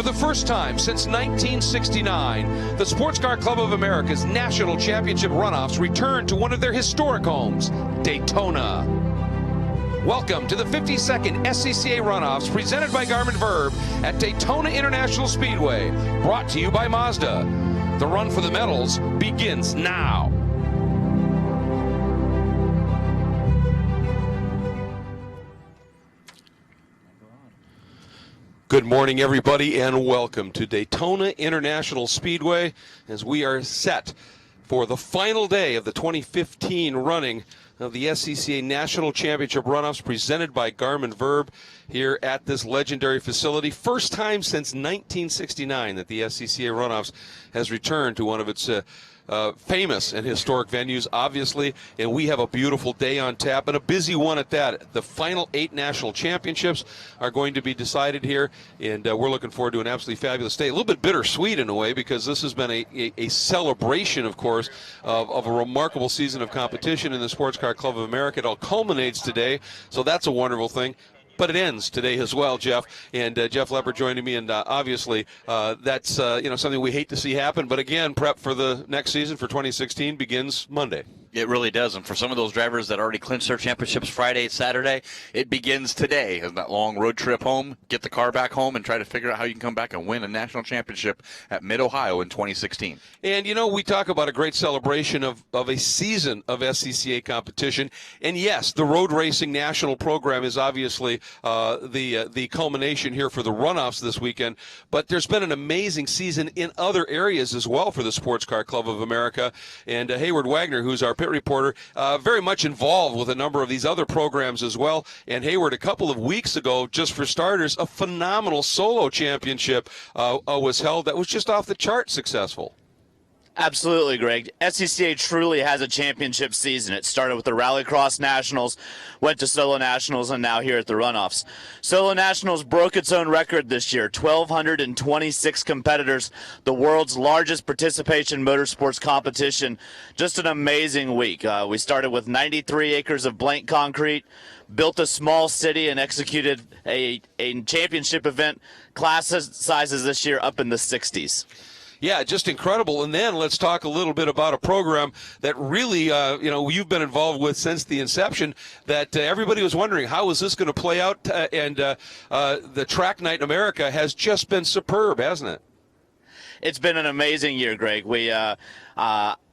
For the first time since 1969, the Sports Car Club of America's National Championship Runoffs return to one of their historic homes, Daytona. Welcome to the 52nd SCCA Runoffs presented by Garmin Verb at Daytona International Speedway, brought to you by Mazda. The run for the medals begins now. Good morning, everybody, and welcome to Daytona International Speedway as we are set for the final day of the 2015 running of the SCCA National Championship Runoffs presented by Garmin Verb here at this legendary facility. First time since 1969 that the SCCA Runoffs has returned to one of its famous and historic venues, obviously, and we have a beautiful day on tap and a busy one at that. The final 8 national championships are going to be decided here, and we're looking forward to an absolutely fabulous day. A little bit bittersweet in a way because this has been a celebration, of course, of a remarkable season of competition in the Sports Car Club of America. It all culminates today, so that's a wonderful thing. But it ends today as well, Jeff. And Jeff Lepper joining me, and obviously that's something we hate to see happen. But again, prep for the next season for 2016 begins Monday. It really does, and for some of those drivers that already clinched their championships Friday, Saturday, it begins today. And that long road trip home, get the car back home, and try to figure out how you can come back and win a national championship at Mid-Ohio in 2016. And, we talk about a great celebration of a season of SCCA competition. And, yes, the road racing national program is obviously the culmination here for the runoffs this weekend. But there's been an amazing season in other areas as well for the Sports Car Club of America. And Hayward Wagner, who's our pit reporter, very much involved with a number of these other programs as well. And Hayward, a couple of weeks ago, just for starters, a phenomenal solo championship was held that was just off the chart successful. Absolutely, Greg. SCCA truly has a championship season. It started with the Rallycross Nationals, went to Solo Nationals, and now here at the Runoffs. Solo Nationals broke its own record this year, 1,226 competitors, the world's largest participation motorsports competition. Just an amazing week. We started with 93 acres of blank concrete, built a small city, and executed a championship event, class sizes this year up in the 60s. Yeah, just incredible. And then let's talk a little bit about a program that really, you've been involved with since the inception, that everybody was wondering, how is this going to play out? And the Track Night in America has just been superb, hasn't it? It's been an amazing year, Greg.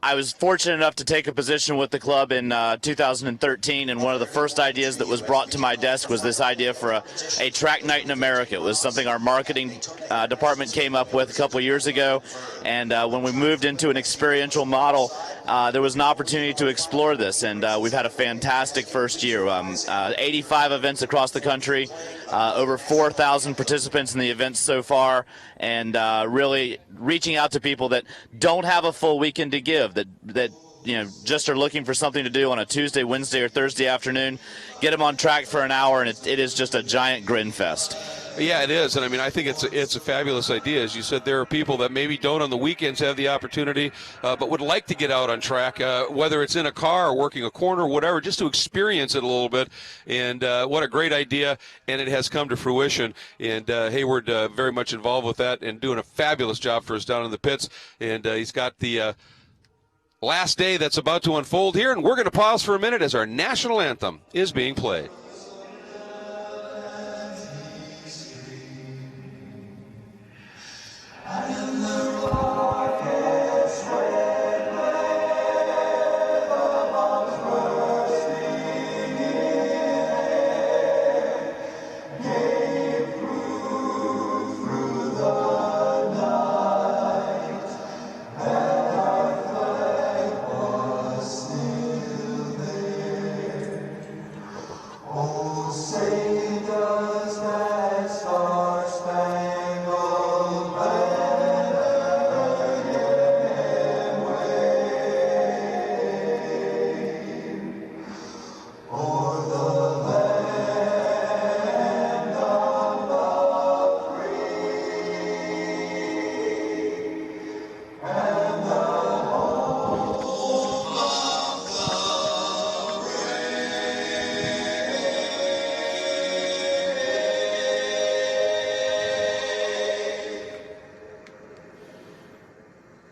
I was fortunate enough to take a position with the club in 2013, and one of the first ideas that was brought to my desk was this idea for a track night in America. It was something our marketing department came up with a couple years ago, and when we moved into an experiential model, there was an opportunity to explore this, and we've had a fantastic first year. 85 events across the country, over 4,000 participants in the events so far, and really reaching out to people that don't have a full weekend to give, that just are looking for something to do on a Tuesday, Wednesday, or Thursday afternoon. Get them on track for an hour, and it is just a giant grin fest. Yeah, it is, and I think it's a fabulous idea. As you said, there are people that maybe don't on the weekends have the opportunity, but would like to get out on track, whether it's in a car or working a corner or whatever, just to experience it a little bit. And what a great idea, and it has come to fruition. And Hayward very much involved with that and doing a fabulous job for us down in the pits. And he's got the last day that's about to unfold here, and we're going to pause for a minute as our national anthem is being played.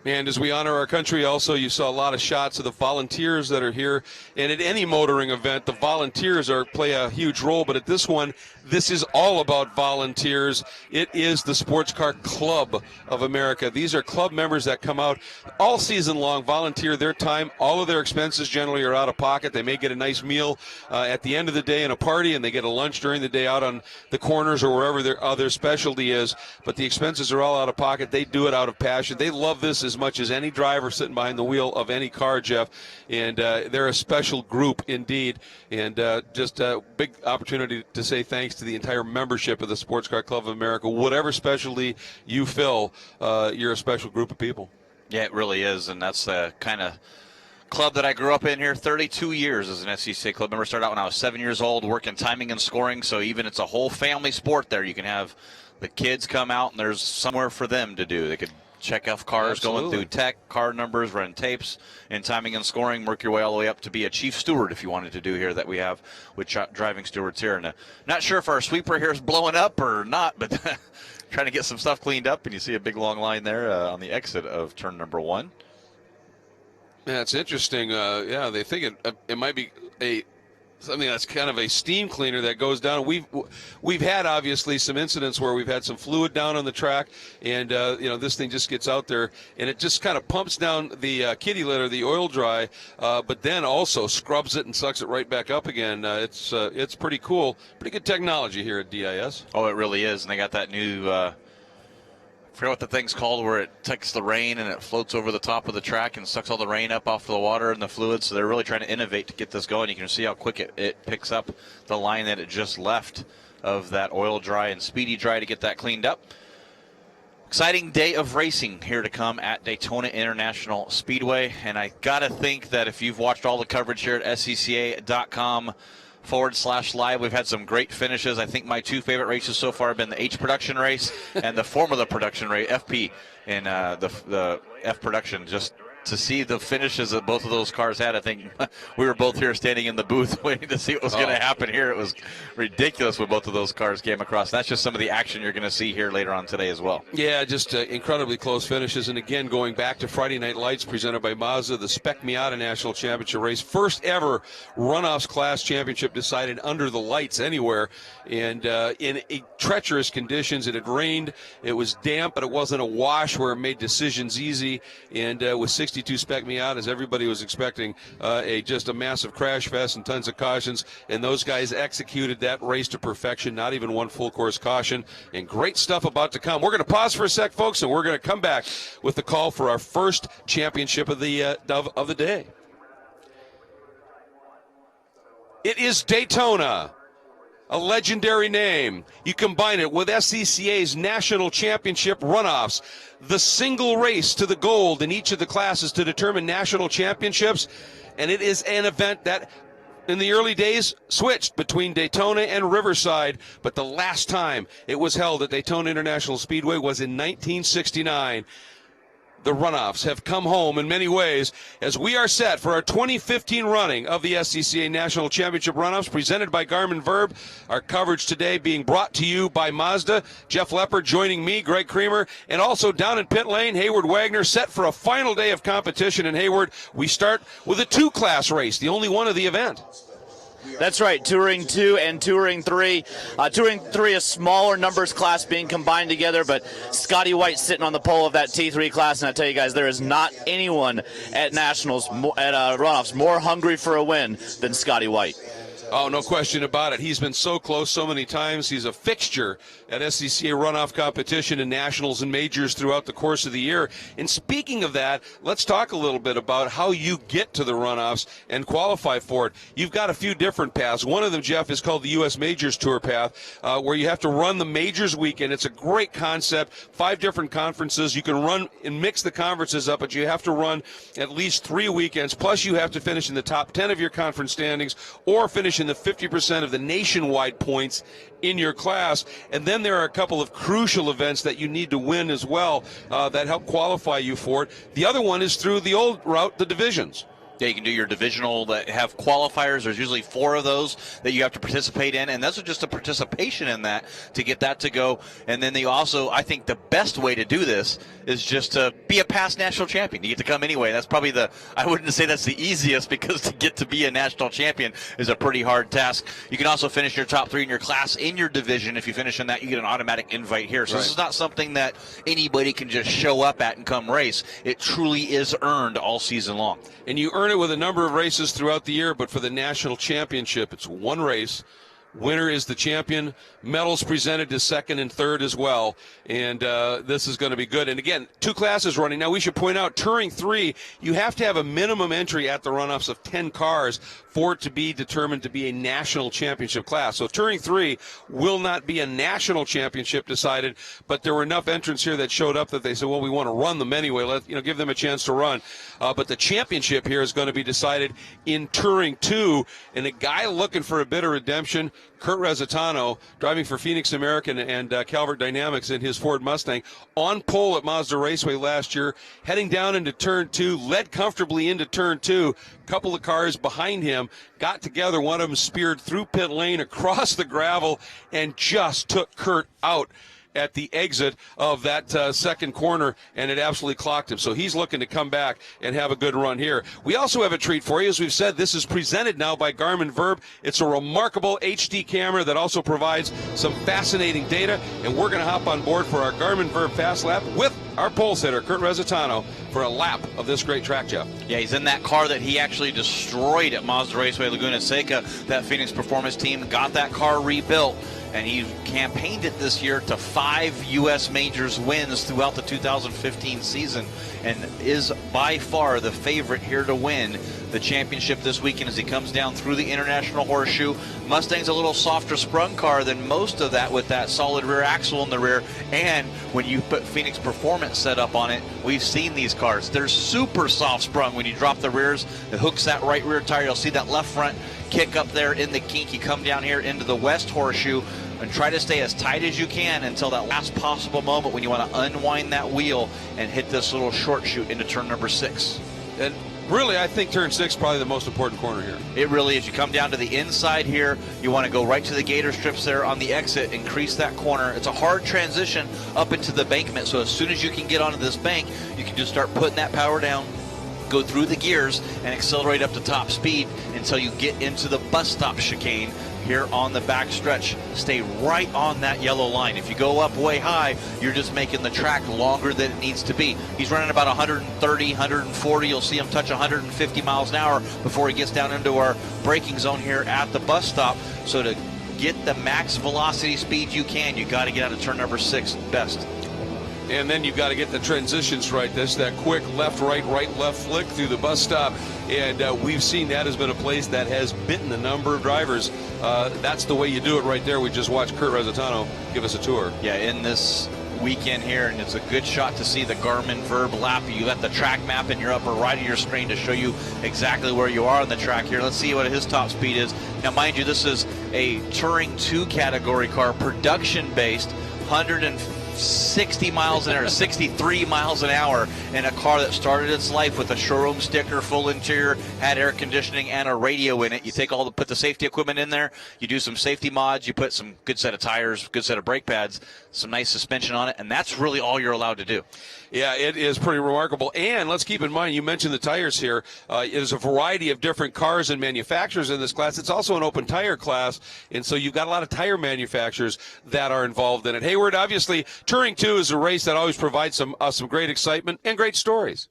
And as we honor our country, also, you saw a lot of shots of the volunteers that are here. And at any motoring event, the volunteers play a huge role. But at this one, this is all about volunteers. It is the Sports Car Club of America. These are club members that come out all season long, volunteer their time. All of their expenses generally are out of pocket. They may get a nice meal at the end of the day in a party, and they get a lunch during the day out on the corners or wherever their specialty is. But the expenses are all out of pocket. They do it out of passion. They love this as much as any driver sitting behind the wheel of any car, Jeff. And they're a special group indeed. And just a big opportunity to say thanks to the entire membership of the Sports Car Club of America. Whatever specialty you fill, you're a special group of people. Yeah, it really is. And that's the kind of club that I grew up in here. 32 years as an SCCA club member. Started out when I was 7 years old, working timing and scoring. So even it's a whole family sport there. You can have the kids come out, and there's somewhere for them to do. They could check off cars, Absolutely. going through tech, car numbers, run tapes, and timing and scoring, work your way all the way up to be a chief steward if you wanted to do here that we have with driving stewards here. And not sure if our sweeper here is blowing up or not, but trying to get some stuff cleaned up, and you see a big long line there on the exit of turn number 1. Yeah, it's interesting. Yeah, they think it might be something that's kind of a steam cleaner that goes down. We've had obviously some incidents where we've had some fluid down on the track, and this thing just gets out there and it just kind of pumps down the kitty litter, the oil dry, but then also scrubs it and sucks it right back up again. It's pretty cool, pretty good technology here at DIS. Oh, it really is, and they got that new. I forget what the thing's called, where it takes the rain and it floats over the top of the track and sucks all the rain up off the water and the fluid. So they're really trying to innovate to get this going. You can see how quick it picks up the line that it just left of that oil dry and speedy dry to get that cleaned up. Exciting day of racing here to come at Daytona International Speedway. And I got to think that if you've watched all the coverage here at SCCA.com/live. We've had some great finishes. I think my 2 favorite races so far have been the H production race and the Formula production race, FP, and the F production. Just to see the finishes that both of those cars had, I think we were both here standing in the booth waiting to see what was going to happen here. It was ridiculous when both of those cars came across. That's just some of the action you're going to see here later on today as well. Yeah, just incredibly close finishes. And again, going back to Friday Night Lights presented by Mazda, the Spec Miata National Championship race, first ever Runoffs class championship decided under the lights anywhere. And in treacherous conditions, it had rained, it was damp, but it wasn't a wash where it made decisions easy. And with 62 Spec Miatas, everybody was expecting just a massive crash fest and tons of cautions. And those guys executed that race to perfection, not even one full course caution. And great stuff about to come. We're going to pause for a sec, folks, and we're going to come back with the call for our first championship of the day. It is Daytona, a legendary name. You combine it with SCCA's National Championship Runoffs, the single race to the gold in each of the classes to determine national championships, and it is an event that in the early days switched between Daytona and Riverside, but the last time it was held at Daytona International Speedway was in 1969. The Runoffs have come home in many ways as we are set for our 2015 running of the SCCA National Championship Runoffs presented by Garmin Verb. Our coverage today being brought to you by Mazda. Jeff Leppard joining me, Greg Creamer, and also down in pit lane, Hayward Wagner, set for a final day of competition in Hayward. We start with a 2-class race, the only one of the event. That's right, Touring 2 and Touring 3. Touring 3, a smaller numbers class being combined together, but Scotty White sitting on the pole of that T3 class, and I tell you guys, there is not anyone at Nationals, at Runoffs, more hungry for a win than Scotty White. Oh, no question about it. He's been so close so many times. He's a fixture at SCCA runoff competition and nationals and majors throughout the course of the year. And speaking of that, let's talk a little bit about how you get to the runoffs and qualify for it. You've got a few different paths. One of them, Jeff, is called the U.S. Majors Tour path, where you have to run the majors weekend. It's a great concept. 5 different conferences. You can run and mix the conferences up, but you have to run at least 3 weekends. Plus, you have to finish in the top 10 of your conference standings or finish in the 50% of the nationwide points in your class. And then there are a couple of crucial events that you need to win as well that help qualify you for it. The other one is through the old route, the divisions. Yeah, you can do your divisional that have qualifiers. There's usually 4 of those that you have to participate in, and those are just a participation in that to get that to go. And then they also, I think the best way to do this is just to be a past national champion. You get to come anyway. That's probably I wouldn't say that's the easiest, because to get to be a national champion is a pretty hard task. You can also finish your top 3 in your class in your division. If you finish in that, you get an automatic invite here. So This is not something that anybody can just show up at and come race. It truly is earned all season long. And you earn it with a number of races throughout the year, but for the national championship, it's one race. Winner is the champion. Medals presented to second and third as well. And this is going to be good. And again, 2 classes running. Now, we should point out, Touring 3, you have to have a minimum entry at the runoffs of 10 cars for it to be determined to be a national championship class. So Touring 3 will not be a national championship decided, but there were enough entrants here that showed up that they said, well, we want to run them anyway. Let's give them a chance to run. But the championship here is going to be decided in Touring 2. And a guy looking for a bit of redemption, Kurt Rezzitano, driving for Phoenix American and Calvert Dynamics in his Ford Mustang, on pole at Mazda Raceway last year, heading down into Turn 2, led comfortably into Turn 2. Couple of cars behind him got together. One of them speared through pit lane across the gravel and just took Kurt out at the exit of that second corner, and it absolutely clocked him. So he's looking to come back and have a good run here. We also have a treat for you. As we've said, this is presented now by Garmin Verb. It's a remarkable HD camera that also provides some fascinating data, and we're going to hop on board for our Garmin Verb Fast Lap with our pole sitter, Kurt Rezzitano, for a lap of this great track, Jeff. Yeah, he's in that car that he actually destroyed at Mazda Raceway Laguna Seca. That Phoenix Performance team got that car rebuilt, and he campaigned it this year to 5 U.S. Majors wins throughout the 2015 season, and is by far the favorite here to win the championship this weekend as he comes down through the International Horseshoe. Mustang's a little softer sprung car than most of that, with that solid rear axle in the rear, and when you put Phoenix Performance setup on it, we've seen these cars. They're super soft sprung. When you drop the rears, it hooks that right rear tire. You'll see that left front kick up there in the kink. You come down here into the West Horseshoe and try to stay as tight as you can until that last possible moment when you want to unwind that wheel and hit this little short shoot into turn number 6. And really, I think turn 6 is probably the most important corner here. It really is. You come down to the inside here. You want to go right to the gator strips there on the exit, increase that corner. It's a hard transition up into the bankment, so as soon as you can get onto this bank, you can just start putting that power down, go through the gears, and accelerate up to top speed until you get into the bus stop chicane here on the back stretch. Stay right on that yellow line. If you go up way high, you're just making the track longer than it needs to be. He's running about 130, 140. You'll see him touch 150 miles an hour before he gets down into our braking zone here at the bus stop. So to get the max velocity speed you can, you got to get out of turn number 6 best. And then you've got to get the transitions right. That quick left, right, left flick through the bus stop. And we've seen that has been a place that has bitten a number of drivers. That's the way you do it right there. We just watched Kurt Rezzitano give us a tour. Yeah, in this weekend here, and it's a good shot to see the Garmin Verb lap. You got the track map in your upper right of your screen to show you exactly where you are on the track here. Let's see what his top speed is. Now, mind you, this is a Touring 2 category car, production-based, 160 miles an hour, 63 miles an hour in a car that started its life with a showroom sticker, full interior, had air conditioning and a radio in it. You take put the safety equipment in there, you do some safety mods, you put some good set of tires, good set of brake pads, some nice suspension on it, and that's really all you're allowed to do. Yeah, it is pretty remarkable. And let's keep in mind, you mentioned the tires here. There's a variety of different cars and manufacturers in this class. It's also an open tire class, and so you've got a lot of tire manufacturers that are involved in it. Hayward, obviously, Touring 2 is a race that always provides some great excitement and great stories.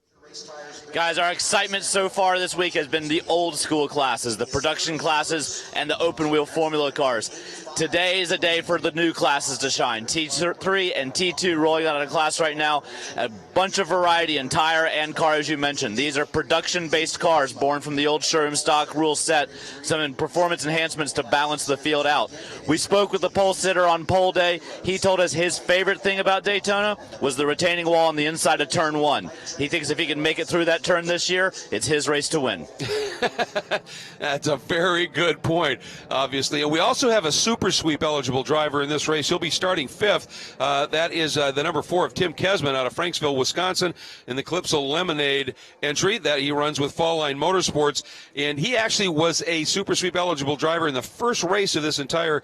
Guys, our excitement so far this week has been the old school classes, the production classes, and the open wheel formula cars. Today is a day for the new classes to shine. T3 and T2 rolling out of class right now. A bunch of variety in tire and car, as you mentioned. These are production-based cars born from the old showroom stock rule set, some performance enhancements to balance the field out. We spoke with the pole sitter on pole day. He told us his favorite thing about Daytona was the retaining wall on the inside of turn 1. He thinks if he can make it through that turn this year, it's his race to win. That's a very good point, obviously. And we also have a super super sweep eligible driver in this race. He'll be starting 5th. That is the number 4 of Tim Kesman out of Franksville, Wisconsin, in the Calypso Lemonade entry that he runs with Fall Line Motorsports. And he actually was a super sweep eligible driver in the first race of this entire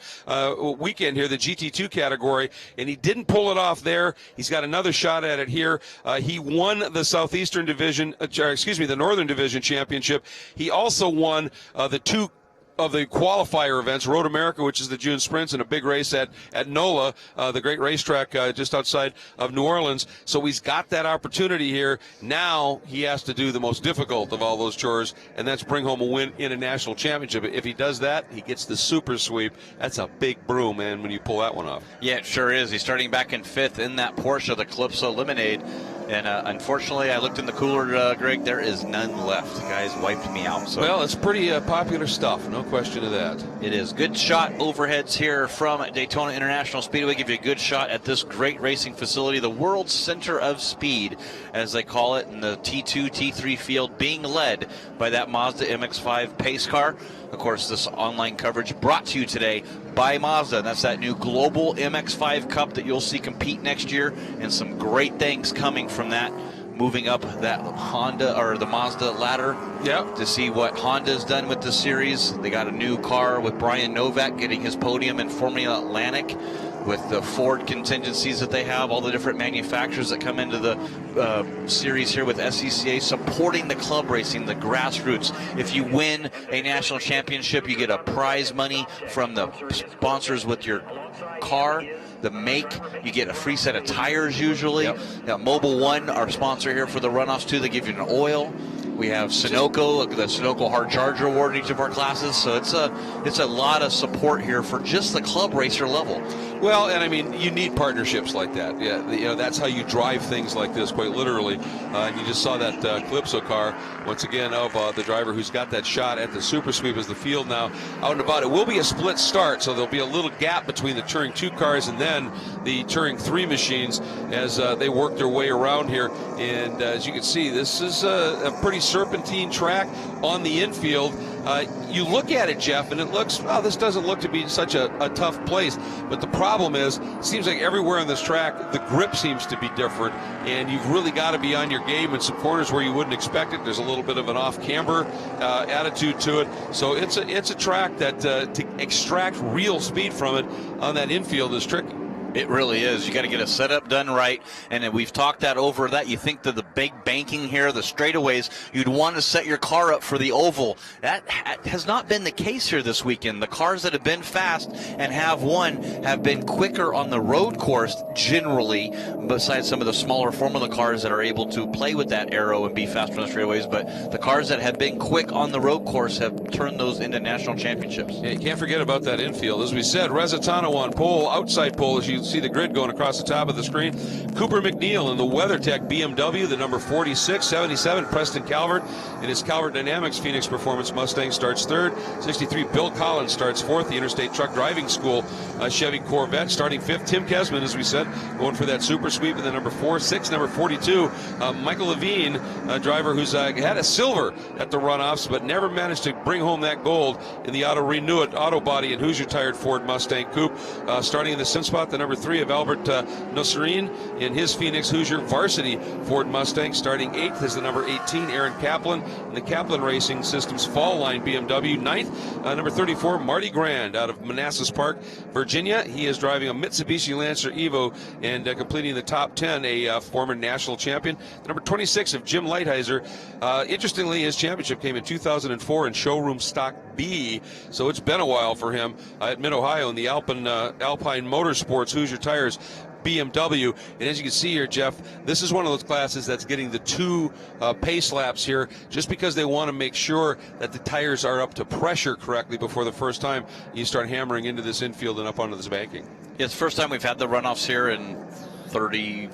weekend here, the GT2 category, and he didn't pull it off there. He's got another shot at it here. He won the Southeastern Division, the Northern Division Championship. He also won the 2 of the qualifier events, Road America, which is the June sprints, and a big race at NOLA, the great racetrack just outside of New Orleans. So he's got that opportunity here. Now he has to do the most difficult of all those chores, and that's bring home a win in a national championship. If he does that, he gets the super sweep. That's a big brew, man, when you pull that one off. Yeah, it sure is. He's starting back in 5th in that Porsche of the Calypso Lemonade. And unfortunately, I looked in the cooler, Greg, there is none left. The guys wiped me out. So. Well, it's pretty popular stuff, no question of that. It is. Good shot overheads here from Daytona International Speedway. Give you a good shot at this great racing facility, the world's center of speed, as they call it, in the T2, T3 field, being led by that Mazda MX-5 pace car. Of course, this online coverage brought to you today by Mazda. And that's that new global MX-5 Cup that you'll see compete next year, and some great things coming from that. Moving up that Honda or the Mazda ladder, to see what Honda's done with the series. They got a new car with Brian Novak getting his podium in Formula Atlantic, with the Ford contingencies that they have, all the different manufacturers that come into the series here with SCCA, supporting the club racing, the grassroots. If you win a national championship, you get a prize money from the sponsors with your car. The make, you get a free set of tires usually. Now, Mobile One, our sponsor here for the Runoffs too, they give you an oil. We have Sunoco, the Sunoco Hard Charger Award in each of our classes. So it's a lot of support here for just the club racer level. Well, and I mean, you need partnerships like that. Yeah, that's how you drive things like this, quite literally. And you just saw that Calypso car, once again, of the driver who's got that shot at the super sweep as the field now out and about. It will be a split start, so there'll be a little gap between the Touring 2 cars and then the Touring 3 machines as they work their way around here. And as you can see, this is a pretty serpentine track on the infield. You look at it, Jeff, and it looks, well, this doesn't look to be such a tough place. But the problem is, it seems like everywhere on this track, the grip seems to be different, and you've really got to be on your game in some corners where you wouldn't expect it. There's a little bit of an off-camber attitude to it. So it's a track that to extract real speed from it on that infield is tricky. It really is. You got to get a setup done right, and we've talked that over. That you think that the big banking here, the straightaways, you'd want to set your car up for the oval. That has not been the case here this weekend. The cars that have been fast and have won have been quicker on the road course generally, besides some of the smaller Formula cars that are able to play with that arrow and be faster on the straightaways. But the cars that have been quick on the road course have turned those into national championships. Yeah, you can't forget about that infield. As we said, Resitano on pole, outside pole, as you see the grid going across the top of the screen. Cooper McNeil in the WeatherTech BMW, the number 46, 77, Preston Calvert in his Calvert Dynamics Phoenix Performance Mustang starts 3rd. 63, Bill Collins starts 4th. The Interstate Truck Driving School Chevy Corvette starting 5th. Tim Kesman, as we said, going for that super sweep in the number 4. 6, number 42, Michael Levine, a driver who's had a silver at the runoffs, but never managed to bring home that gold in the Renew It Auto Body and Hoosier Tired Ford Mustang Coupe. Starting in the sim spot, the number 3 of Albert Nosserine in his Phoenix Hoosier Varsity Ford Mustang. Starting 8th is the number 18, Aaron Kaplan in the Kaplan Racing Systems Fall Line BMW. 9th, number 34, Marty Grand out of Manassas Park, Virginia. He is driving a Mitsubishi Lancer Evo and completing the top 10, a former national champion. The number 26 of Jim Lighthizer. Interestingly, his championship came in 2004 in showroom stock B, so it's been a while for him at Mid-Ohio in the Alpine Motorsports Hoosier Tires BMW. And as you can see here, Jeff, this is one of those classes that's getting the 2 pace laps here just because they want to make sure that the tires are up to pressure correctly before the first time you start hammering into this infield and up onto this banking. Yeah, it's the first time we've had the runoffs here in 40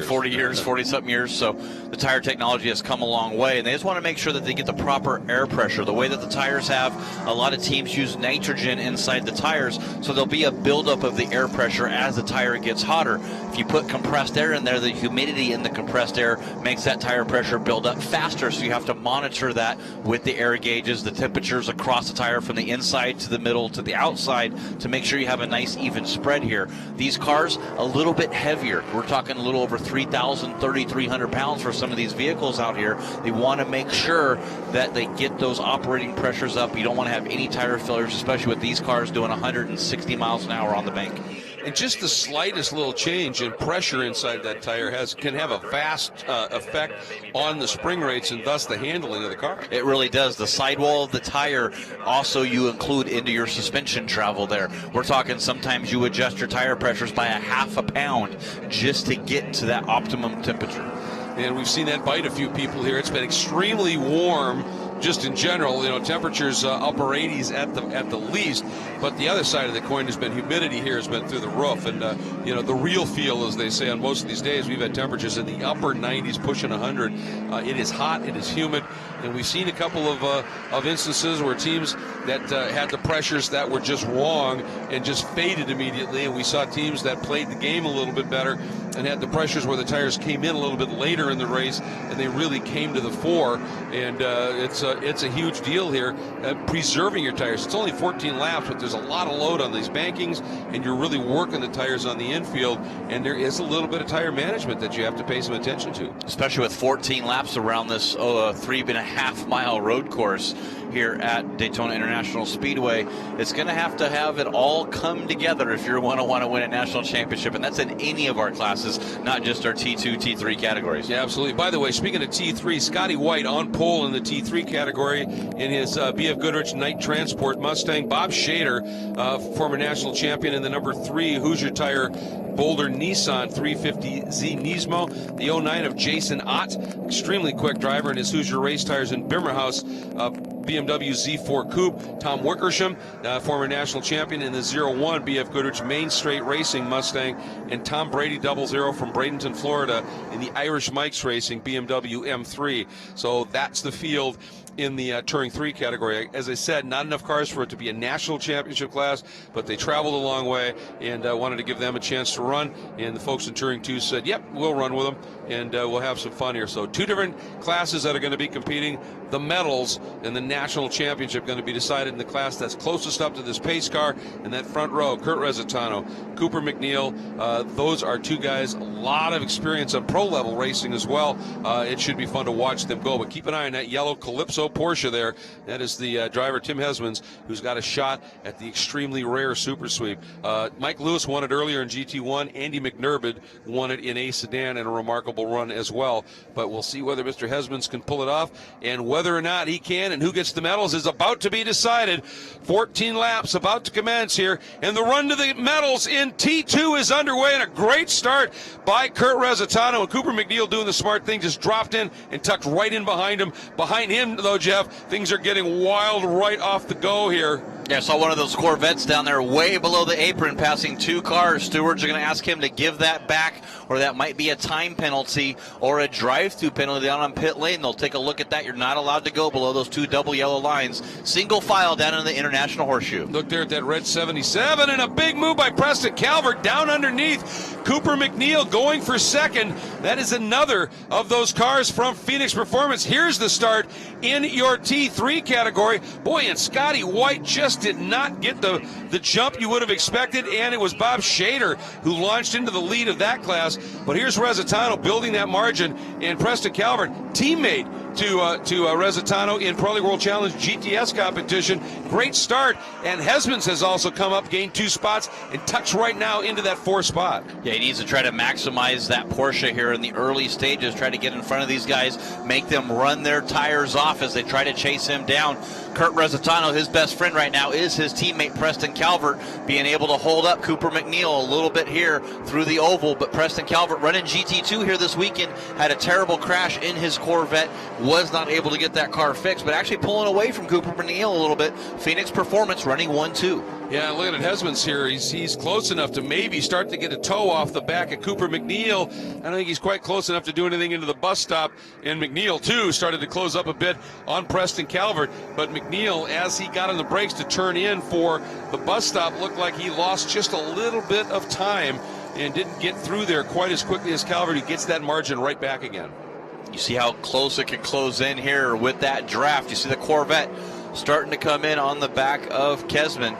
something years. So the tire technology has come a long way, and they just want to make sure that they get the proper air pressure. The way that the tires have, a lot of teams use nitrogen inside the tires, so there'll be a buildup of the air pressure as the tire gets hotter. If If you put compressed air in there, the humidity in the compressed air makes that tire pressure build up faster, so you have to monitor that with the air gauges, the temperatures across the tire from the inside to the middle to the outside to make sure you have a nice even spread here. These cars, a little bit heavier. We're talking a little over 3,000, 3,300 pounds for some of these vehicles out here. They want to make sure that they get those operating pressures up. You don't want to have any tire failures, especially with these cars doing 160 miles an hour on the bank. And just the slightest little change in pressure inside that tire can have a vast effect on the spring rates and thus the handling of the car. It really does. The sidewall of the tire also you include into your suspension travel there. We're talking sometimes you adjust your tire pressures by a half a pound just to get to that optimum temperature. And we've seen that bite a few people here. It's been extremely warm just in general, temperatures upper 80s at the least, but the other side of the coin has been humidity here has been through the roof, and the real feel, as they say on most of these days, we've had temperatures in the upper 90s pushing 100. It is hot, it is humid, and we've seen a couple of instances where teams that had the pressures that were just wrong and just faded immediately, and we saw teams that played the game a little bit better and had the pressures where the tires came in a little bit later in the race and they really came to the fore, and it's a huge deal here, preserving your tires. It's only 14 laps, but there's a lot of load on these bankings, and you're really working the tires on the infield, and there is a little bit of tire management that you have to pay some attention to. Especially with 14 laps around this 3.5 mile road course here at Daytona International Speedway. It's going to have it all come together if you want to win a national championship, and that's in any of our classes, not just our T2, T3 categories. Yeah, absolutely. By the way, speaking of T3, Scotty White on pole in the T3 category in his B.F. Goodrich Night Transport Mustang. Bob Shader, former national champion in the number 3 Hoosier Tire Boulder Nissan 350Z Nismo. The 09 of Jason Ott, extremely quick driver in his Hoosier race tires in Bimmerhaus. BMW Z4 Coupe. Tom Wickersham, former national champion in the 01 BF Goodrich Main Straight Racing Mustang, and Tom Brady 00 from Bradenton, Florida in the Irish Mike's Racing BMW M3. So that's the field in the Touring 3 category. As I said, not enough cars for it to be a national championship class, but they traveled a long way and wanted to give them a chance to run, and the folks in Touring 2 said, yep, we'll run with them, and we'll have some fun here. So 2 different classes that are going to be competing. The medals and the national championship going to be decided in the class that's closest up to this pace car in that front row. Kurt Resitano, Cooper McNeil, those are 2 guys, a lot of experience on pro level racing as well. It should be fun to watch them go, but keep an eye on that yellow Calypso Porsche there. That is the driver, Tim Hesmans, who's got a shot at the extremely rare Super Sweep. Mike Lewis won it earlier in GT1. Andy McNurbid won it in a sedan in a remarkable run as well. But we'll see whether Mr. Hesmans can pull it off, and whether or not he can and who gets the medals is about to be decided. 14 laps about to commence here, and the run to the medals in T2 is underway, and a great start by Kurt Resitano, and Cooper McNeil doing the smart thing, just dropped in and tucked right in behind him. Behind him, though, Jeff, things are getting wild right off the go here. Yeah, I saw one of those Corvettes down there way below the apron passing 2 cars. Stewards are going to ask him to give that back, or that might be a time penalty or a drive-through penalty down on pit lane. They'll take a look at that. You're not allowed to go below those 2 double yellow lines. Single file down in the International Horseshoe. Look there at that red 77, and a big move by Preston Calvert down underneath. Cooper McNeil going for second. That is another of those cars from Phoenix Performance. Here's the start in your T3 category. Boy, and Scotty White just did not get the jump you would have expected, and it was Bob Shader who launched into the lead of that class. But here's Resitano building that margin, and Preston Calvert, teammate to Resitano in Pro League World Challenge GTS competition. Great start, and Hesmans has also come up, gained 2 spots, and tucks right now into that 4th spot. Yeah, he needs to try to maximize that Porsche here in the early stages, try to get in front of these guys, make them run their tires off as they try to chase him down. Kurt Resitano, his best friend right now is his teammate Preston Calvert, being able to hold up Cooper McNeil a little bit here through the oval. But Preston Calvert running GT2 here this weekend, had a terrible crash in his Corvette, was not able to get that car fixed, but actually pulling away from Cooper McNeil a little bit. Phoenix Performance running 1-2. Yeah, look at Hesmans here. He's close enough to maybe start to get a toe off the back of Cooper McNeil. I don't think he's quite close enough to do anything into the bus stop. And McNeil, too, started to close up a bit on Preston Calvert. But McNeil, as he got on the brakes to turn in for the bus stop, looked like he lost just a little bit of time and didn't get through there quite as quickly as Calvert. He gets that margin right back again. You see how close it can close in here with that draft. You see the Corvette starting to come in on the back of Kesman.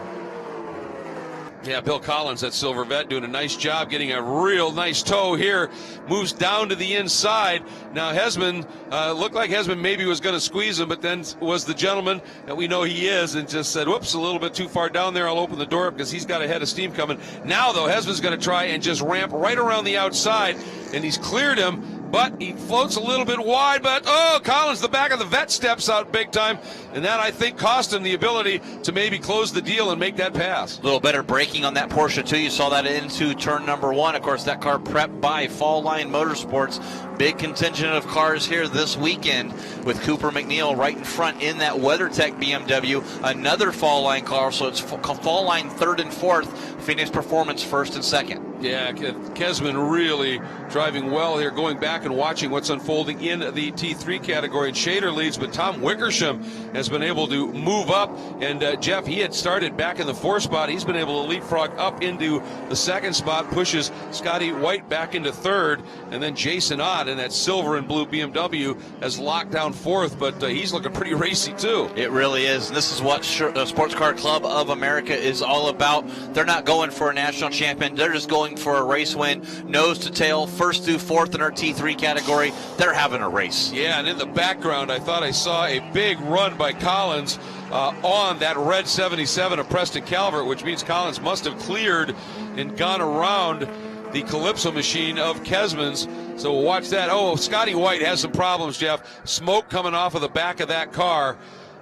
Yeah, Bill Collins, that silver vet, doing a nice job getting a real nice toe here. Moves down to the inside. Now Hesman, looked like Hesman maybe was going to squeeze him, but then was the gentleman that we know he is and just said, whoops, a little bit too far down there. I'll open the door because he's got a head of steam coming. Now, though, Hesman's going to try and just ramp right around the outside, and he's cleared him. But he floats a little bit wide, but Collins, the back of the vet, steps out big time, and that, I think, cost him the ability to maybe close the deal and make that pass. A little better braking on that Porsche, too. You saw that into turn number 1. Of course, that car prepped by Fall Line Motorsports. Big contingent of cars here this weekend with Cooper McNeil right in front in that WeatherTech BMW. Another Fall Line car, so it's Fall Line 3rd and 4th. Phoenix Performance 1st and 2nd. Yeah, Kesman really driving well here, going back and watching what's unfolding in the T3 category. And Shader leads, but Tom Wickersham has been able to move up. And Jeff, he had started back in the 4th spot. He's been able to leapfrog up into the 2nd spot, pushes Scotty White back into 3rd, and then Jason Ott in that silver and blue BMW has locked down 4th, but he's looking pretty racy too. It really is. And this is what the Sports Car Club of America is all about. They're not going for a national champion. They're just going for a race win, nose to tail, 1st through 4th in our T3 category. They're having a race. Yeah, and in the background, I thought I saw a big run by Collins on that red 77 of Preston Calvert, which means Collins must have cleared and gone around the Calypso machine of Kesman's. So we'll watch that. Oh, Scotty White has some problems, Jeff. Smoke coming off of the back of that car.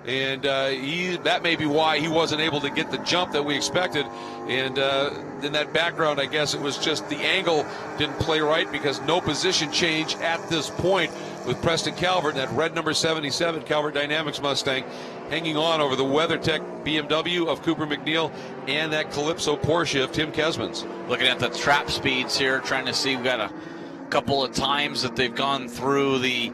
And that may be why he wasn't able to get the jump that we expected. And in that background, I guess it was just the angle didn't play right because no position change at this point with Preston Calvert, that red number 77 Calvert Dynamics Mustang, hanging on over the WeatherTech BMW of Cooper McNeil and that Calypso Porsche of Tim Kesman's. Looking at the trap speeds here, trying to see, we've got a couple of times that they've gone through the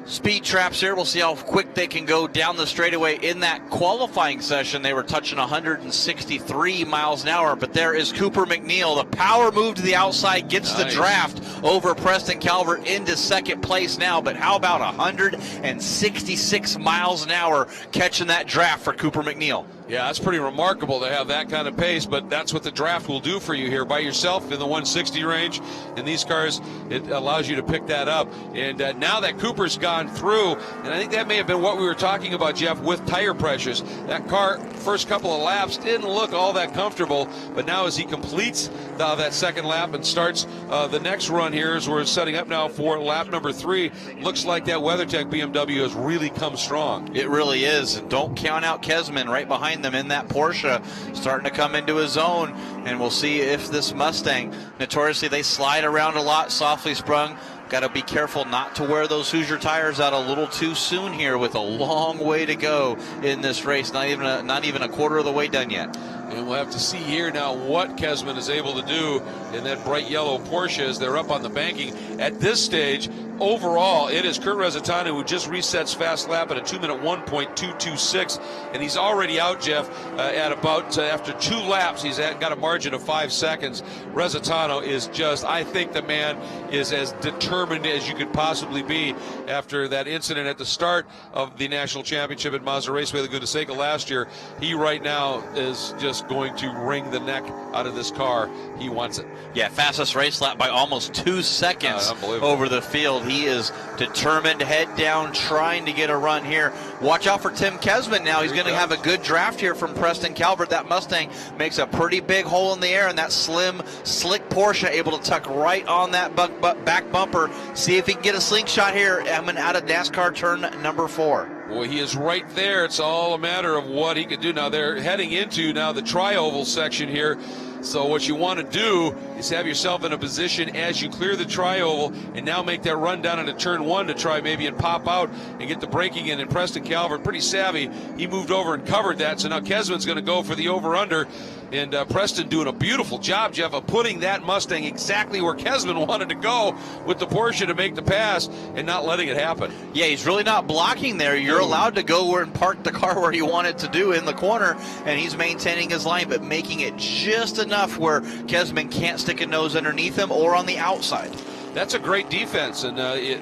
speed traps here. We'll see how quick they can go down the straightaway. In that qualifying session, they were touching 163 miles an hour, but there is Cooper McNeil. The power move to the outside gets the draft over Preston Calvert into 2nd place now, but how about 166 miles an hour catching that draft for Cooper McNeil? Yeah, that's pretty remarkable to have that kind of pace, but that's what the draft will do for you here by yourself in the 160 range. In these cars, it allows you to pick that up. And now that Cooper's gone through, and I think that may have been what we were talking about, Jeff, with tire pressures. That car, first couple of laps, didn't look all that comfortable, but now as he completes that 2nd lap and starts the next run here, as we're setting up now for lap number 3, looks like that WeatherTech BMW has really come strong. It really is, and don't count out Kesman right behind them in that Porsche, starting to come into his own, and we'll see if this Mustang, notoriously they slide around a lot, softly sprung. Got to be careful not to wear those Hoosier tires out a little too soon here with a long way to go in this race. Not even a quarter of the way done yet. And we'll have to see here now what Kesman is able to do in that bright yellow Porsche as they're up on the banking. At this stage, overall, it is Kurt Resitano who just resets fast lap at a 2-minute 1.226, and he's already out, Jeff, at about, after 2 laps, he's got a margin of 5 seconds. Resitano is just, I think the man is as determined as you could possibly be after that incident at the start of the national championship at Mazda Raceway, the Laguna Seca last year. He right now is just going to wring the neck out of this car. He wants it. Yeah, fastest race lap by almost 2 seconds over the field. He is determined, head down, trying to get a run here. Watch out for Tim Kesman now. He's going to have a good draft here from Preston Calvert. That Mustang makes a pretty big hole in the air, and that slim, slick Porsche able to tuck right on that back bumper. See if he can get a slingshot here coming out of NASCAR turn number 4. Well, he is right there. It's all a matter of what he can do. Now, they're heading into now the tri-oval section here. So what you want to do is have yourself in a position as you clear the tri-oval and now make that run down into turn 1 to try maybe and pop out and get the braking in. And Preston Calvert, pretty savvy, he moved over and covered that. So now Kesman's going to go for the over-under. And Preston doing a beautiful job, Jeff, of putting that Mustang exactly where Kesman wanted to go with the Porsche to make the pass and not letting it happen. Yeah, he's really not blocking there. You're allowed to go and park the car where you want it to do in the corner, and he's maintaining his line, but making it just enough where Kesman can't stick a nose underneath him or on the outside. That's a great defense, and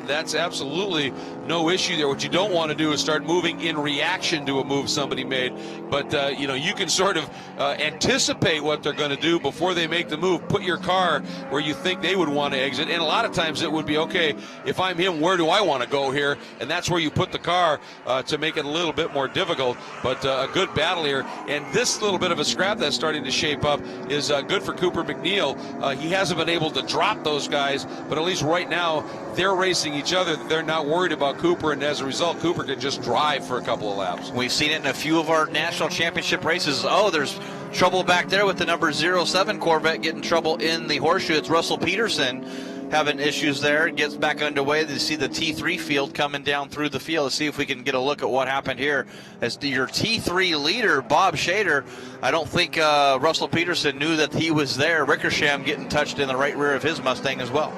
that's absolutely no issue there. What you don't want to do is start moving in reaction to a move somebody made. But, you can sort of anticipate what they're going to do before they make the move. Put your car where you think they would want to exit. And a lot of times it would be, okay, if I'm him, where do I want to go here? And that's where you put the car to make it a little bit more difficult. But a good battle here. And this little bit of a scrap that's starting to shape up is good for Cooper McNeil. He hasn't been able to drop those guys, but at least right now they're racing each other. They're not worried about Cooper, and as a result, Cooper can just drive for a couple of laps. We've seen it in a few of our national championship races. Oh, there's trouble back there with the number 07 Corvette getting trouble in the horseshoe. It's Russell Peterson having issues there. It gets back underway. You see the T3 field coming down through the field. Let's see if we can get a look at what happened here. As your T3 leader, Bob Shader, I don't think Russell Peterson knew that he was there. Wickersham getting touched in the right rear of his Mustang as well.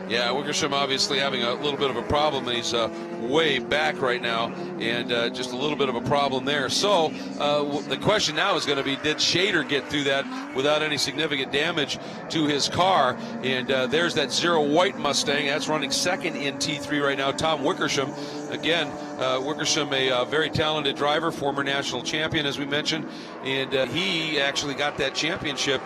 Yeah, Wickersham obviously having a little bit of a problem. He's way back right now, and just a little bit of a problem there. So the question now is going to be, did Shader get through that without any significant damage to his car? And there's that 0 white Mustang. That's running second in T3 right now, Tom Wickersham. Again, Wickersham, a very talented driver, former national champion, as we mentioned, and he actually got that championship.